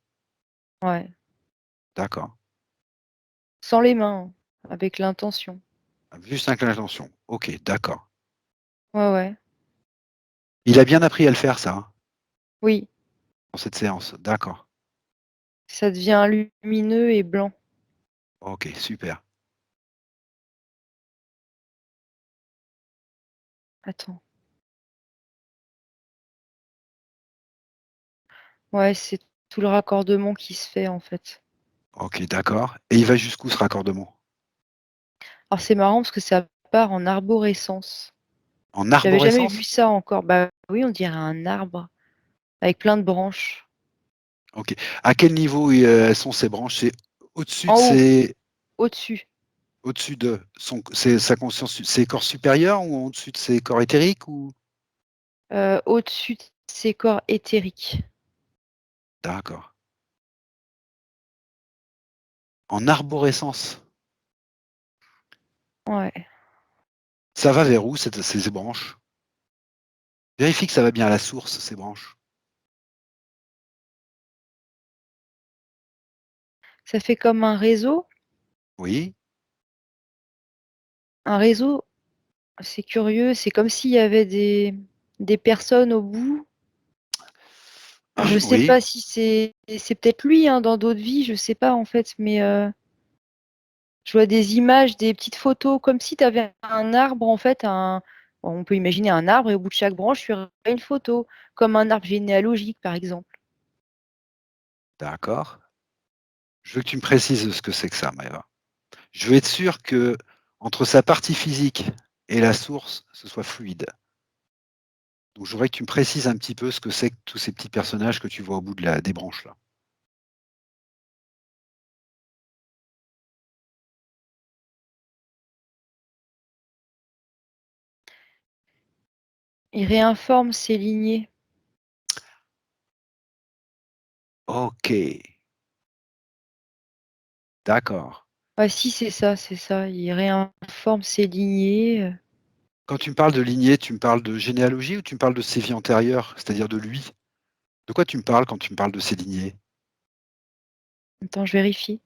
Ouais. D'accord. Sans les mains, hein, avec l'intention. Juste avec l'intention. OK, d'accord. Ouais, ouais. Il a bien appris à le faire ça, hein, Oui, dans cette séance? D'accord. ça devient lumineux et blanc. OK, super. Attends. Ouais, c'est tout le raccordement qui se fait, en fait. OK, d'accord, et il va jusqu'où ce raccordement? Alors c'est marrant parce que ça part en arborescence. En J'avais jamais vu arborescence? ça encore. Bah oui, on dirait un arbre avec plein de branches. OK. À quel niveau elles sont ces branches? C'est au-dessus de En haut, ses au-dessus. au-dessus de son c'est sa conscience, ses corps supérieurs ou au-dessus de ses corps éthériques ou? Au-dessus de ses corps éthériques. D'accord. En arborescence? Ouais. Ça va vers où ces branches? Vérifie que ça va bien à la source, ces branches. Ça fait comme un réseau. Oui? Un réseau, c'est curieux, c'est comme s'il y avait des personnes au bout. Alors je sais Oui? pas si c'est peut-être lui, hein, dans d'autres vies, je sais pas en fait, mais je vois des images, des petites photos, comme si tu avais un arbre, en fait, bon, on peut imaginer un arbre et au bout de chaque branche, il y aurait une photo, comme un arbre généalogique, par exemple. D'accord. Je veux que tu me précises ce que c'est que ça, Maëva. Je veux être sûr que entre sa partie physique et la source, ce soit fluide. Donc je voudrais que tu me précises un petit peu ce que c'est que tous ces petits personnages que tu vois au bout de la des branches là. Il réinforme ses lignées. OK, d'accord. Ah si, c'est ça, c'est ça. Il réinforme ses lignées. Quand tu me parles de lignée, tu me parles de généalogie ou tu me parles de ses vies antérieures, c'est-à-dire de lui? De quoi tu me parles quand tu me parles de ses lignées? Attends, je vérifie.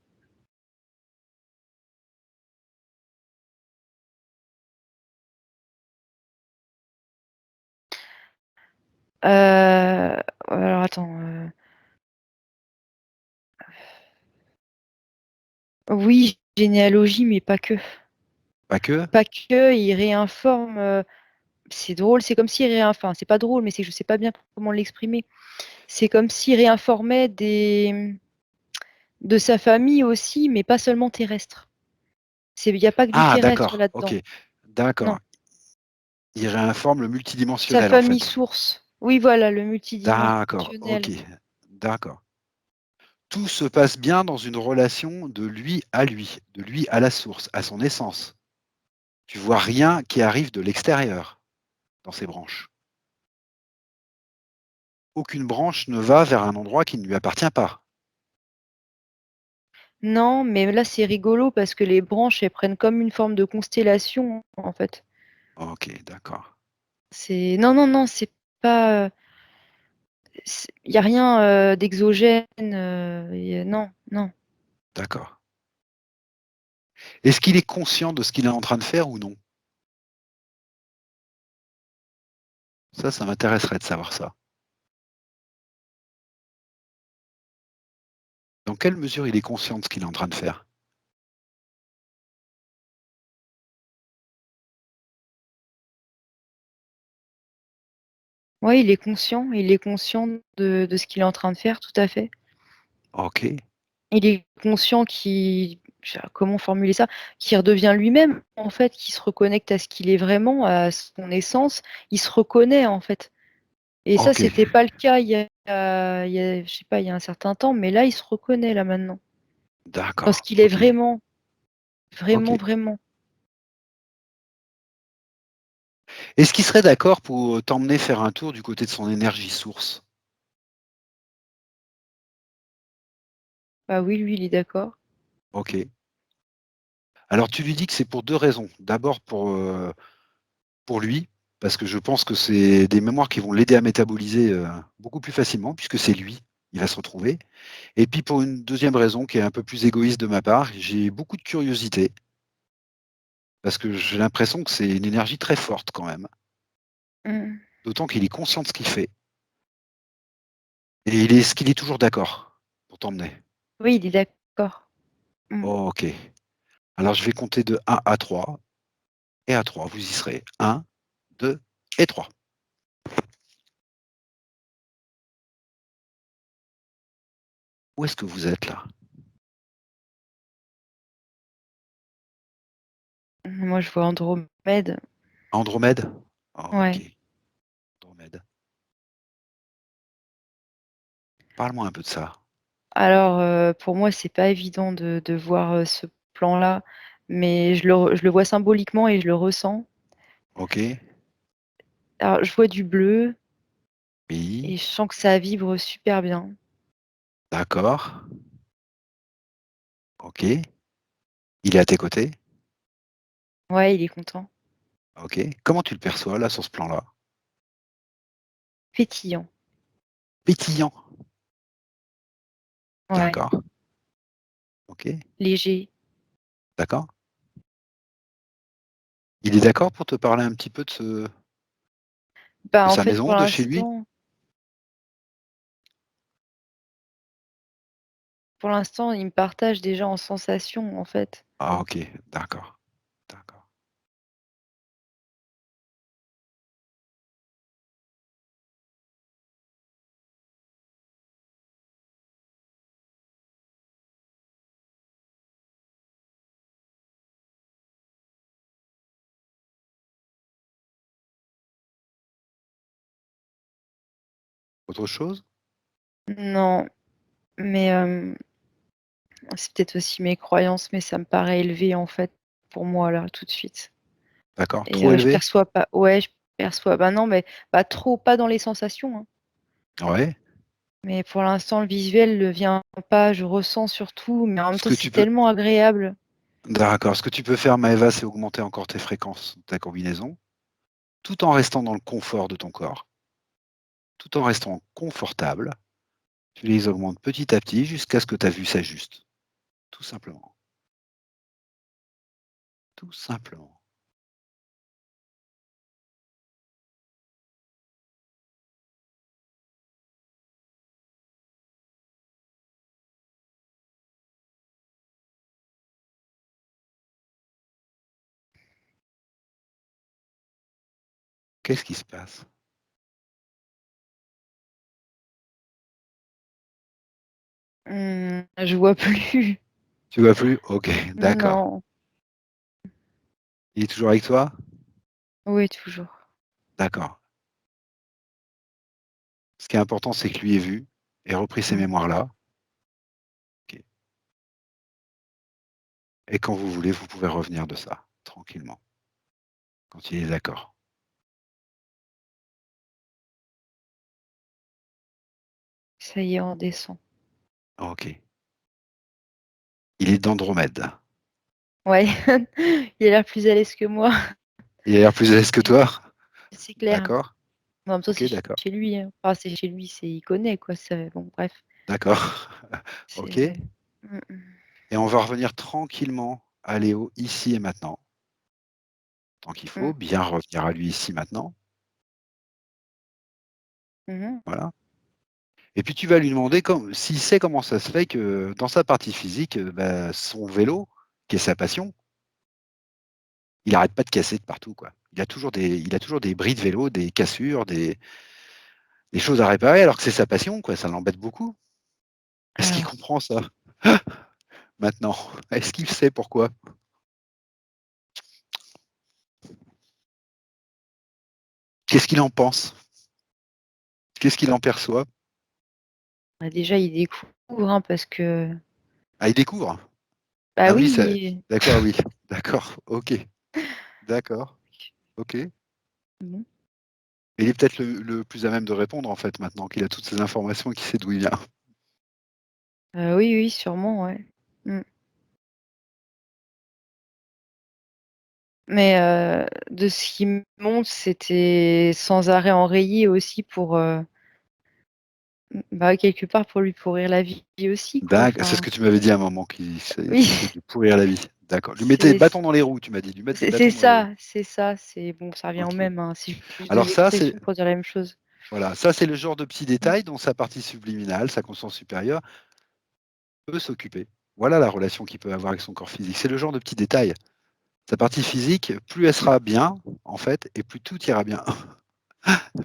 Alors attends. Oui, généalogie, mais pas que. Pas que? Pas que, il réinforme. C'est drôle, c'est comme s'il enfin, c'est pas drôle, mais c'est que je sais pas bien comment l'exprimer. C'est comme s'il réinformait de sa famille aussi, mais pas seulement terrestre. Il y a pas que du Ah terrestre d'accord, OK, là-dedans. Non, d'accord. Il réinforme le sa multidimensionnel en famille fait. source. Oui, voilà, le D'accord, OK, multidimensionnel. d'accord. Tout se passe bien dans une relation de lui, de lui à la source, à son essence. Tu vois rien qui arrive de l'extérieur dans ces branches. Aucune branche ne va vers un endroit qui ne lui appartient pas. Non, mais là, c'est rigolo parce que les branches, elles prennent comme une forme de constellation, en fait. OK, d'accord. C'est non, non, non, c'est pas, il y a rien, d'exogène, non, non. D'accord. Est-ce qu'il est conscient de ce qu'il est en train de faire ou non? Ça m'intéresserait de savoir ça. Dans quelle mesure il est conscient de ce qu'il est en train de faire? Ouais, il est conscient de ce qu'il est en train de faire, tout à fait. OK, Il est conscient qu'il comment formuler ça? Qu'il redevient lui-même, en fait, qu'il se reconnecte à ce qu'il est vraiment, à son essence. Il se reconnaît, en fait et ça, OK, c'était pas le cas je sais pas, il y a un certain temps, mais là, il se reconnaît, là, maintenant. Dans ce d'accord, qu'il est OK, vraiment, vraiment, OK. vraiment. Est-ce qu'il serait d'accord pour t'emmener faire un tour du côté de son énergie source? Bah, oui, lui, il est d'accord. OK. Alors tu lui dis que c'est pour 2 raisons. D'abord pour lui, parce que je pense que c'est des mémoires qui vont l'aider à métaboliser, beaucoup plus facilement puisque c'est lui, il va se retrouver. Et puis pour une deuxième raison qui est un peu plus égoïste de ma part, j'ai beaucoup de curiosité parce que j'ai l'impression que c'est une énergie très forte quand même, Mmh. d'autant qu'il est conscient de ce qu'il fait et est-ce qu'il est toujours d'accord pour t'emmener? Oui, il est d'accord. Mmh. OK. Alors je vais compter de 1 à 3 et à 3 vous y serez. 1, 2 et 3. Où est-ce que vous êtes là? Moi, je vois Andromède. Andromède? Ah, OK, Ouais. Andromède. Parle-moi un peu de ça. Alors, pour moi, c'est pas évident de voir, ce plan-là, mais je le vois symboliquement et je le ressens. OK. Alors, je vois du bleu et Oui. je sens que ça vibre super bien. D'accord. OK. Il est à tes côtés? Ouais, il est content. OK. Comment tu le perçois là, sur ce plan-là? Pétillant. Pétillant. Ouais, D'accord. OK. léger. D'accord. Il est d'accord pour te parler un petit peu de Bah, en sa fait, maison, de chez lui? pour l'instant, il me partage déjà en sensations, en fait. Ah OK. D'accord. D'accord. Autre chose? Non, mais, c'est peut-être aussi mes croyances, mais ça me paraît élevé, en fait, pour moi, là, tout de suite D'accord. et Trop je élevé? perçois pas ouais, je perçois bah, non, mais pas trop, pas dans les sensations, hein. Ouais. Mais pour l'instant, le visuel ne vient pas, je ressens surtout, mais en même Ce temps, que c'est tu peux tellement agréable. d'accord. Ce que tu peux faire, Maëva, c'est augmenter encore tes fréquences de ta combinaison, tout en restant dans le confort de ton corps, tout en restant confortable. Tu les augmentes petit à petit jusqu'à ce que ta vue s'ajuste. Tout simplement. Tout simplement. Qu'est-ce qui se passe? Je vois plus. Tu vois plus? OK, d'accord. Non. Il est toujours avec toi? Oui, toujours. D'accord. Ce qui est important, c'est que lui ait vu et repris ces Mmh. mémoires-là. OK. Et quand vous voulez, vous pouvez revenir de ça, tranquillement, quand il est d'accord. Ça y est, on descend. OK. Il est d'Andromède. Ouais, il a l'air plus à l'aise que moi. Il a l'air plus à l'aise que Et toi? c'est clair. D'accord. En même temps, OK, c'est d'accord. chez lui, hein. Enfin, c'est chez lui, c'est il connaît quoi, c'est bon bref, D'accord. OK, c'est mmh mh. et on va revenir tranquillement à Léo ici et maintenant, tant qu'il faut, Mmh. bien revenir à lui ici maintenant, Mmh mh. voilà, et puis tu vas lui demander s'il sait comment ça se fait que dans sa partie physique, bah, son vélo, qui est sa passion, il arrête pas de casser de partout, quoi. Il a toujours des bris de vélo, des cassures, des choses à réparer alors que c'est sa passion, quoi, ça l'embête beaucoup. Est-ce qu'il Alors, comprend ça? Maintenant? Est-ce qu'il sait pourquoi? Qu'est-ce qu'il en pense? Qu'est-ce qu'il en perçoit? bah, déjà il découvre, hein, parce que Ah, il découvre? bah Ah oui, oui, c'est d'accord, oui. D'accord, OK. D'accord, OK. mmh. Il est peut-être le plus à même de répondre, en fait, maintenant qu'il a toutes ces informations et qu'il sait d'où il vient. Oui, oui, sûrement, ouais. Mmh. Mais de ce qu'il me montre, c'était sans arrêt enrayé aussi pour, bah, quelque part pour lui pourrir la vie aussi quoi, C'est ce enfin, que tu m'avais dit à un moment, qui oui, c'était de lui pourrir la vie. D'accord. Lui mettre des c'est bâtons dans les roues, tu m'as dit, lui mettre des bâtons dans les roues. c'est ça, c'est bon, ça revient au OK. même, hein, c'est juste Alors des ça, c'est expressions pour dire la même chose. voilà, ça, c'est le genre de petits Mmh. détails dont sa partie subliminale, sa conscience supérieure, peut s'occuper. Voilà la relation qu'il peut avoir avec son corps physique. C'est le genre de petits détails. Sa partie physique, plus elle sera bien, en fait, et plus tout ira bien.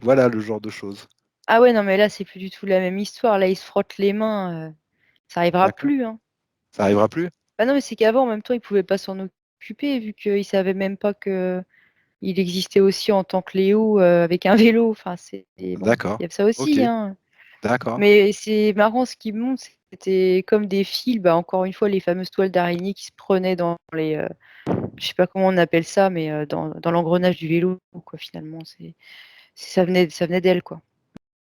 Voilà le genre de choses. Ah ouais, non, mais là, c'est plus du tout la même histoire. Là, il se frotte les mains, ça arrivera D'accord. plus, hein. Ça arrivera plus? Bah non, mais c'est qu'avant, en même temps, il pouvait pas s'en occuper vu qu'il savait même pas qu'il existait aussi en tant que Léo, avec un vélo. Enfin, c'est bon, D'accord. il y a ça OK. aussi, hein. D'accord. Mais c'est marrant ce qu'il montre, c'était comme des fils, bah, encore une fois, les fameuses toiles d'araignée qui se prenaient dans les, je sais pas comment on appelle ça, mais dans l'engrenage du vélo, quoi, finalement. Ça venait d'elle, quoi.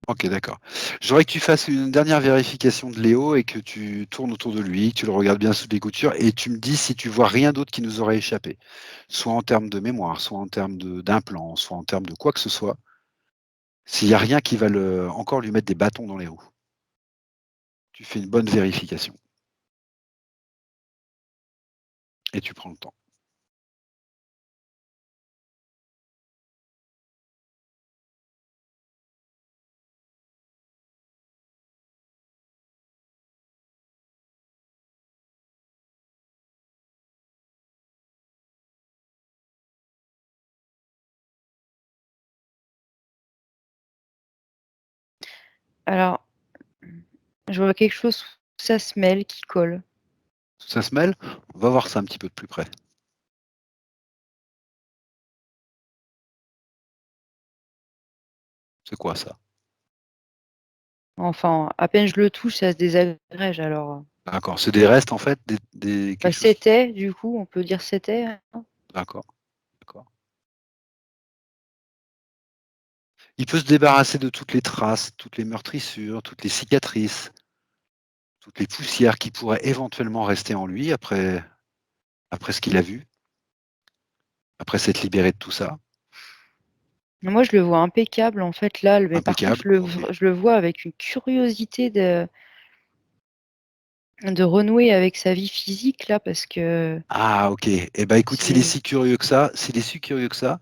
OK, d'accord. Je voudrais que tu fasses une dernière vérification de Léo et que tu tournes autour de lui, que tu le regardes bien sous les coutures et tu me dis si tu vois rien d'autre qui nous aurait échappé. Soit en termes de mémoire, soit en termes d'implants, soit en termes de quoi que ce soit. S'il y a rien qui va encore lui mettre des bâtons dans les roues. Tu fais une bonne vérification et tu prends le temps. Alors, je vois quelque chose sous sa semelle qui colle. Ça se mêle? On va voir ça un petit peu de plus près. C'est quoi ça? Enfin, à peine je le touche, ça se désagrège alors, D'accord, c'est des restes en fait, bah, quelque chose qui c'était, du coup, on peut dire c'était, hein. d'accord, d'accord. Il peut se débarrasser de toutes les traces, toutes les meurtrissures, toutes les cicatrices, toutes les poussières qui pourraient éventuellement rester en lui après ce qu'il a vu, après s'être libéré de tout ça. Moi, je le vois impeccable, en fait, là, mais par contre, Impeccable, OK. je le vois avec une curiosité de renouer avec sa vie physique, là, parce que Ah OK. Eh ben, écoute, s'il est c'est si curieux que ça,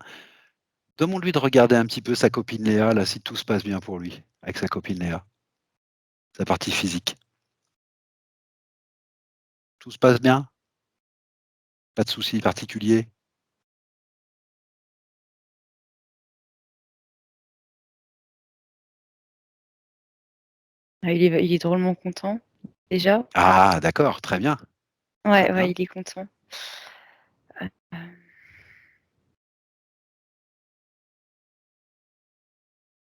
demande-lui de regarder un petit peu sa copine Léa, là, si tout se passe bien pour lui, avec sa copine Léa, sa partie physique. Tout se passe bien? Pas de soucis particuliers? il est drôlement content, déjà. Ah d'accord, très bien, très Ouais, bien. ouais, il est content.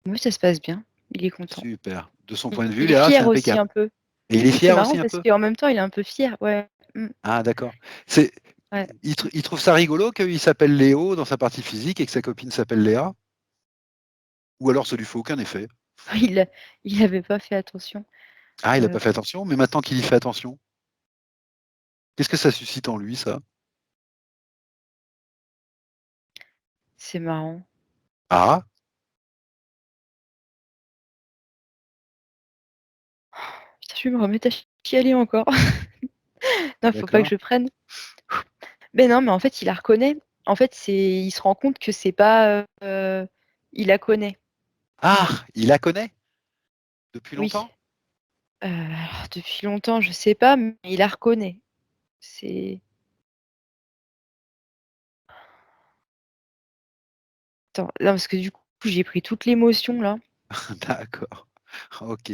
Oui, ça se passe bien, il est content. Super. De son point de vue, Il est Léa, c'est fier aussi impeccable. un peu. Et il est Oui, c'est fier marrant aussi un parce peu? qu'en même temps, il est un peu fier, ouais. Mmh, Ah d'accord. C'est ouais. il trouve ça rigolo qu'il s'appelle Léo dans sa partie physique et que sa copine s'appelle Léa? Ou alors ça lui fait aucun effet? Il il avait pas fait attention. Ah, il a Heu, pas fait attention, mais maintenant qu'il y fait attention, qu'est-ce que ça suscite en lui ça? c'est marrant. Ah? tu me remets à chialer encore. Non, faut pas que D'accord. je prenne. Mais non, mais en fait, il la reconnaît. En fait, il se rend compte que c'est pas, il la connaît. Ah, il la connaît depuis Oui. longtemps? Alors depuis longtemps, je sais pas, mais il la reconnaît. C'est Attends, non, parce que du coup, j'ai pris toute l'émotion là. D'accord. OK,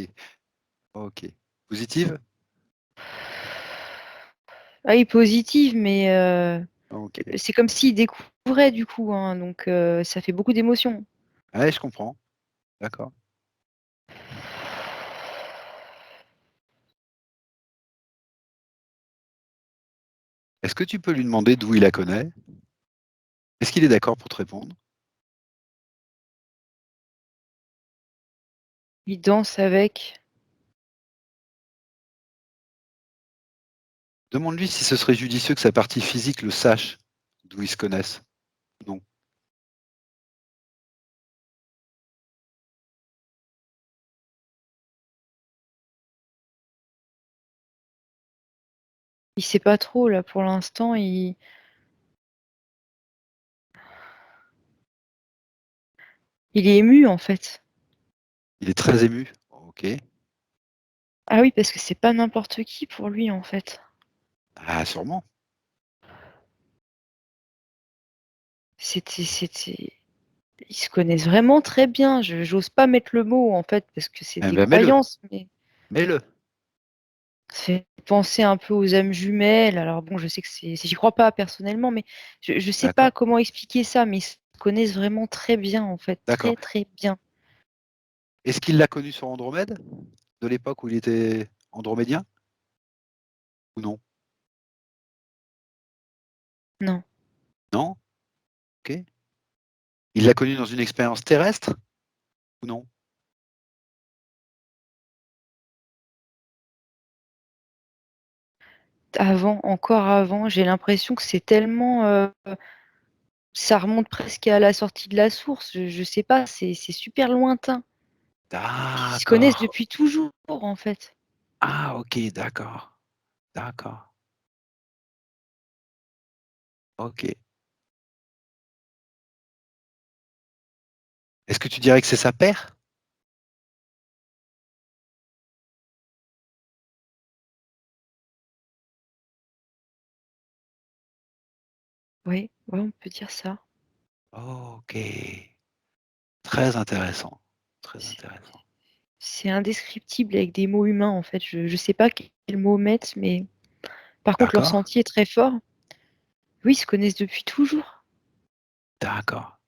OK. Positive? Ah oui, positive, mais OK. c'est comme s'il découvrait du coup, hein, donc ça fait beaucoup d'émotions. Ouais, je comprends. D'accord. Est-ce que tu peux lui demander d'où il la connaît? Est-ce qu'il est d'accord pour te répondre? Il danse avec. Demande-lui si ce serait judicieux que sa partie physique le sache, d'où ils se connaissent. Non. Il sait pas trop là pour l'instant, il est ému en fait. Il est très ému? OK. Ah oui, parce que c'est pas n'importe qui pour lui en fait. Ah, sûrement. C'était Ils se connaissent vraiment très bien. Je j'ose pas mettre le mot en fait parce que c'est Eh des ben, mets-le, croyances, mais mets-le. ça fait penser un peu aux âmes jumelles. Alors bon, je sais que j'y crois pas personnellement, mais je sais pas D'accord, comment expliquer ça, mais ils se connaissent vraiment très bien en fait, d'accord. très très bien. Est-ce qu'il l'a connu sur Andromède? De l'époque où il était andromédien? Ou non? Non. Non? OK. Il l'a connu dans une expérience terrestre? Ou non? Avant, encore avant, j'ai l'impression que c'est tellement, ça remonte presque à la sortie de la source. Je sais pas, c'est super lointain. Ils se connaissent D'accord. depuis toujours en fait. Ah, OK, d'accord, d'accord. OK. Est-ce que tu dirais que c'est sa paire? Oui, ouais, on peut dire ça. OK. Très intéressant, très C'est intéressant. c'est indescriptible avec des mots humains en fait. Je sais pas quels mots mettre, mais par contre leur D'accord, ressenti est très fort. Oui, ils se connaissent depuis toujours. d'accord.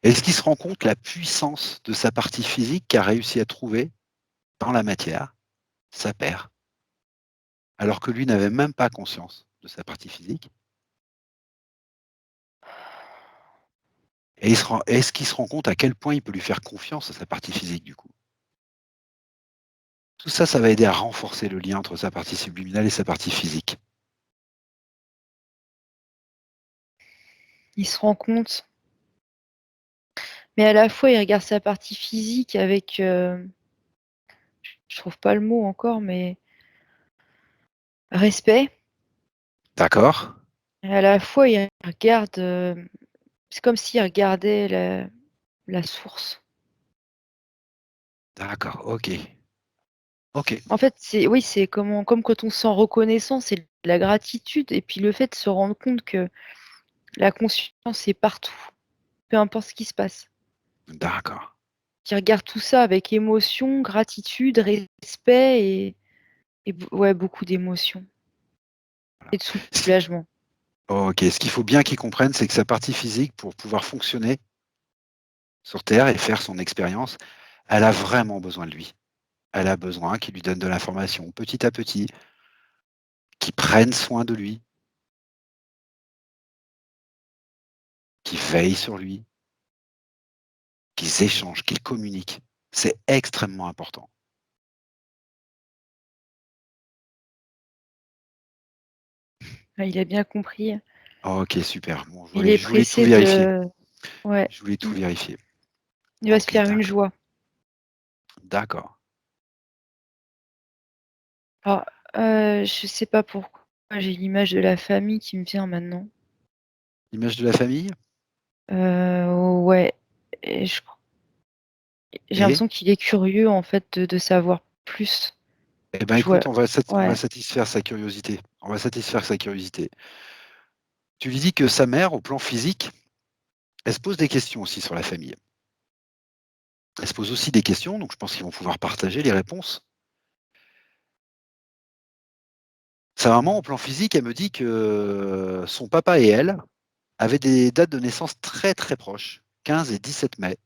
Est-ce qu'il se rend compte la puissance de sa partie physique qu'a réussi à trouver dans la matière, sa paire, alors que lui n'avait même pas conscience de sa partie physique? Et est-ce qu'il se rend compte à quel point il peut lui faire confiance à sa partie physique du coup? Tout ça, ça va aider à renforcer le lien entre sa partie subliminale et sa partie physique. Il se rend compte, mais à la fois il regarde sa partie physique avec, je trouve pas le mot encore, mais respect. D'accord? Et à la fois il regarde, c'est comme s'il regardait la source. D'accord, OK. OK. En fait, oui, c'est comme quand on se sent reconnaissant, c'est de la gratitude et puis le fait de se rendre compte que la conscience est partout, peu importe ce qui se passe. D'accord. Qui regarde tout ça avec émotion, gratitude, respect et ouais, beaucoup d'émotions Voilà. et de Ce qui soulagement. OK, ce qu'il faut bien qu'il comprenne, c'est que sa partie physique, pour pouvoir fonctionner sur Terre et faire son expérience, elle a vraiment besoin de lui. Elle a besoin qu'il lui donne de l'information petit à petit, qu'il prenne soin de lui, qu'il veille sur lui, qu'ils échangent, qu'ils communiquent. C'est extrêmement important. Ouais, il a bien compris. OK, super. Bon, Il est je voulais tout pressé vérifier. de ouais, Je voulais tout il vérifier. il va se OK, faire une d'accord. joie. D'accord. Alors, je sais pas pourquoi, j'ai l'image de la famille qui me vient maintenant. L'image de la famille? Ouais et j'ai Et? l'impression qu'il est curieux, en fait, de savoir plus. Eh ben, Je vois écoute, on va ouais, satisfaire sa curiosité. On va satisfaire sa curiosité. Tu lui dis que sa mère, au plan physique, elle se pose des questions aussi sur la famille. Elle se pose aussi des questions, donc je pense qu'ils vont pouvoir partager les réponses. Sa maman, au plan physique, elle me dit que son papa et elle avaient des dates de naissance très, très proches, 15 et 17 mai,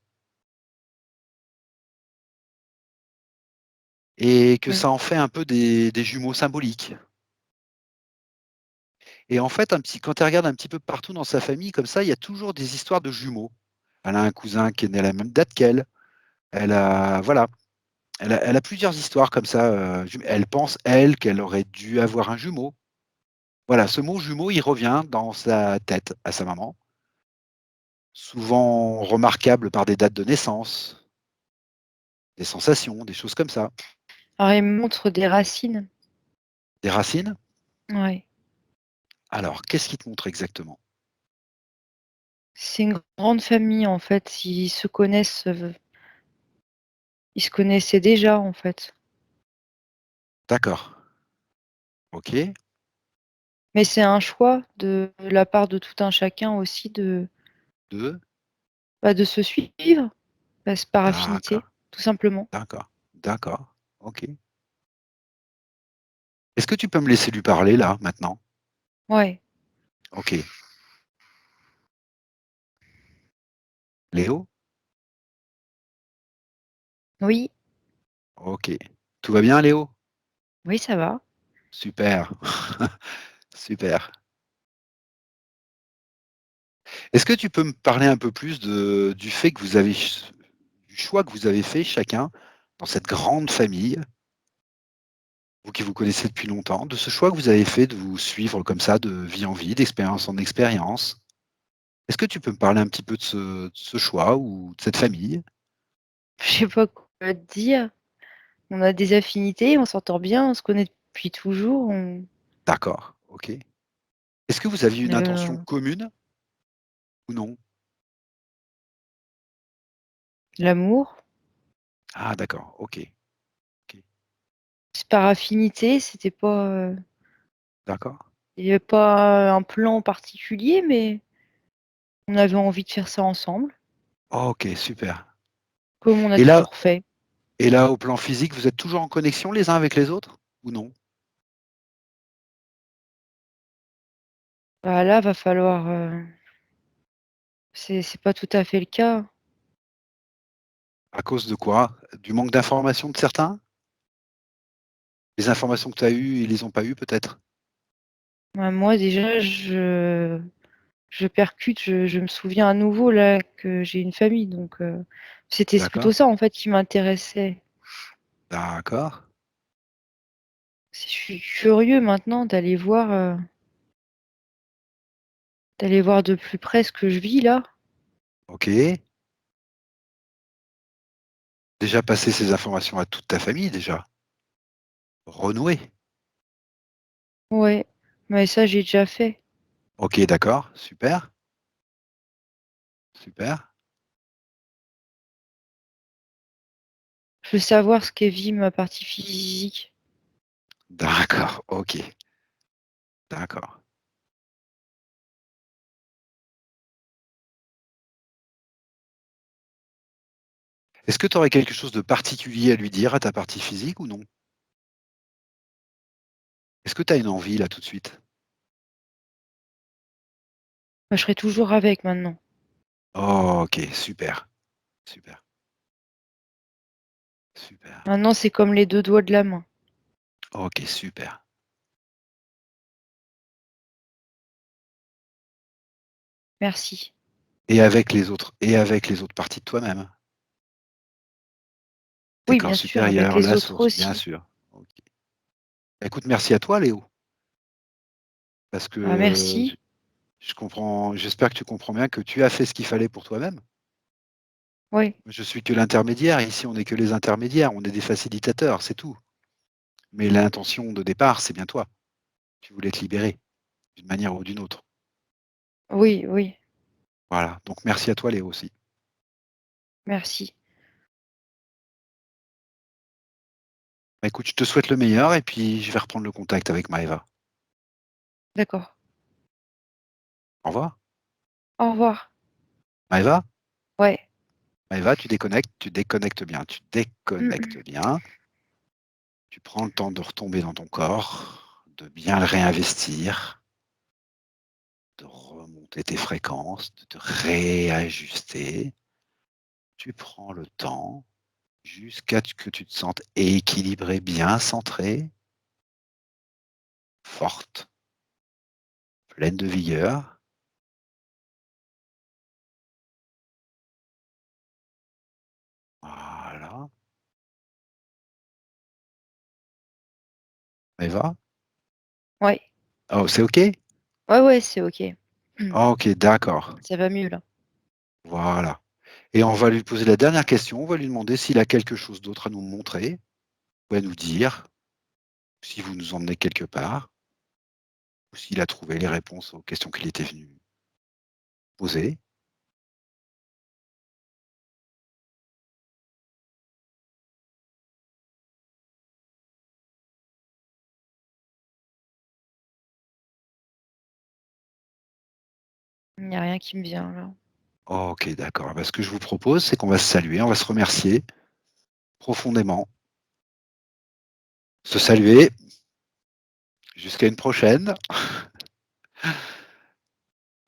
et que mmh. ça en fait un peu des jumeaux symboliques. Et en fait, quand elle regarde un petit peu partout dans sa famille, comme ça, il y a toujours des histoires de jumeaux. Elle a un cousin qui est né à la même date qu'elle. Elle a, voilà, elle a plusieurs histoires comme ça. Elle pense, elle, qu'elle aurait dû avoir un jumeau. Voilà, ce mot jumeau, il revient dans sa tête à sa maman, souvent remarquable par des dates de naissance, des sensations, des choses comme ça. Alors il me montre des racines. Des racines. Ouais. Alors, qu'est-ce qu'il te montre exactement? C'est une grande famille, en fait. Ils se connaissaient déjà, en fait. D'accord. OK. Mais c'est un choix de la part de tout un chacun aussi Deux. de se suivre, par affinité, D'accord, tout simplement. d'accord, d'accord. OK. Est-ce que tu peux me laisser lui parler là, maintenant? Ouais. OK. Léo? Oui, OK. Tout va bien, Léo? oui, ça va. Super. Super. Est-ce que tu peux me parler un peu plus du fait que vous avez du choix que vous avez fait chacun dans cette grande famille, vous qui vous connaissez depuis longtemps, de ce choix que vous avez fait de vous suivre comme ça, de vie en vie, d'expérience en expérience? Est-ce que tu peux me parler un petit peu de ce choix ou de cette famille? Je sais pas quoi te dire. On a des affinités, on s'entend bien, on se connaît depuis toujours, D'accord, OK. Est-ce que vous aviez une intention heu, commune ou non? l'amour, Ah d'accord, OK, OK, c'est par affinité, d'accord. il y avait pas un plan particulier, mais on avait envie de faire ça ensemble, OK, super. comme on a Et là toujours fait. et là, au plan physique, vous êtes toujours en connexion les uns avec les autres ou non? Bah, là, va falloir, c'est pas tout à fait le cas. À cause de quoi? Du manque d'informations de certains? Les informations que tu as eues, ils les ont pas eues peut-être? Bah, moi déjà, je percute, je me souviens à nouveau là que j'ai une famille donc c'était plutôt D'accord, ça en fait qui m'intéressait. d'accord, Je suis curieux maintenant d'aller voir de plus près ce que je vis là. OK. Déjà passer ces informations à toute ta famille déjà, renouer. Ouais, mais ça j'ai déjà fait. OK, d'accord, super, super. Je veux savoir ce qu'est vit ma partie physique. D'accord, OK, d'accord. Est-ce que tu aurais quelque chose de particulier à lui dire à ta partie physique ou non? Est-ce que tu as une envie là tout de suite? Moi, je serai toujours avec maintenant. Oh, OK, super, super, super. Maintenant, c'est comme les 2 doigts de la main. OK, super. Merci. Et avec les autres parties de toi-même? Tes Oui, corps bien sûr, avec supérieurs, les la autres source, bien aussi. sûr. OK. Écoute, merci à toi Léo, parce Ah que merci. je comprends j'espère que tu comprends bien que tu as fait ce qu'il fallait pour toi-même. Oui, Je suis que l'intermédiaire, ici on n'est que les intermédiaires, on est des facilitateurs, c'est tout. Mais l'intention de départ, c'est bien toi. Tu voulais te libérer, d'une manière ou d'une autre. Oui, oui, Voilà, donc merci à toi Léo aussi. merci. Bah, écoute, je te souhaite le meilleur et puis je vais reprendre le contact avec Maëva. D'accord. Au revoir. Au revoir. Maëva? Ouais. Maëva, tu déconnectes bien, tu Mmh déconnectes mh. bien. Tu prends le temps de retomber dans ton corps, de bien le réinvestir, de remonter tes fréquences, de te réajuster. Tu prends le temps jusqu'à ce que tu te sentes équilibré, bien centré, forte, pleine de vigueur. Voilà. Maëva? Ouais. Oh, c'est OK? Ouais, ouais, c'est OK. Mmh. OK, d'accord. Ça va mieux là. Voilà. Et on va lui poser la dernière question. On va lui demander s'il a quelque chose d'autre à nous montrer ou à nous dire, si vous nous emmenez quelque part, ou s'il a trouvé les réponses aux questions qu'il était venu poser. Il y a rien qui me vient là. OK, d'accord. Bah, ce que je vous propose, c'est qu'on va se saluer, on va se remercier profondément, se saluer jusqu'à une prochaine.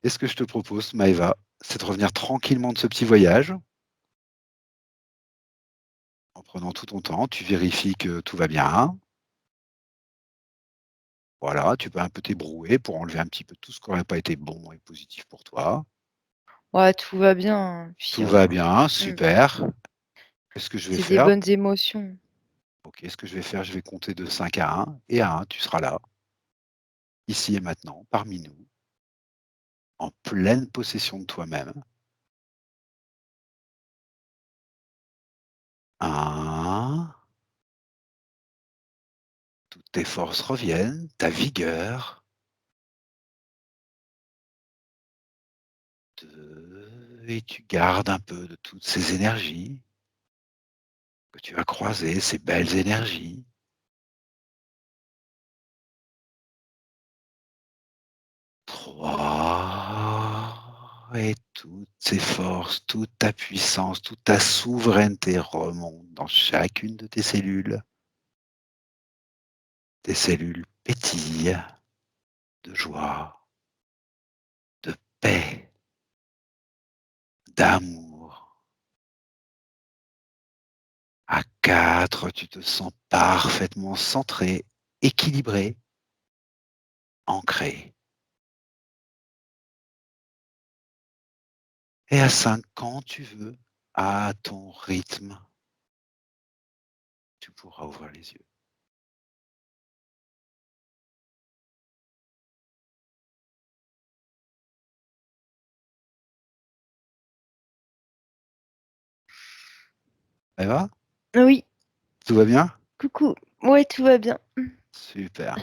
Et ce que je te propose, Maëva, c'est de revenir tranquillement de ce petit voyage, en prenant tout ton temps. Tu vérifies que tout va bien. Voilà, tu peux un peu t'ébrouer pour enlever un petit peu tout ce qui n'aurait pas été bon et positif pour toi. Ouais, tout va bien, hein, puis, Tout va bien, mmh, super. Qu'est-ce que je vais c'est des faire? bonnes émotions. OK, ce que je vais faire, je vais compter de 5 à 1 et à 1, tu seras là, ici et maintenant, parmi nous, en pleine possession de toi-même. 1, toutes tes forces reviennent, ta vigueur. 2 et tu gardes un peu de toutes ces énergies que tu as croisées, ces belles énergies. 3 et toutes ces forces, toute ta puissance, toute ta souveraineté remonte dans chacune de tes cellules. Tes cellules pétillent de joie, de paix, d'amour. À 4, tu te sens parfaitement centré, équilibré, ancré. Et à 5, quand tu veux, à ton rythme, tu pourras ouvrir les yeux. Ça va? Oui, Tout va bien? coucou. Ouais, tout va bien. Super.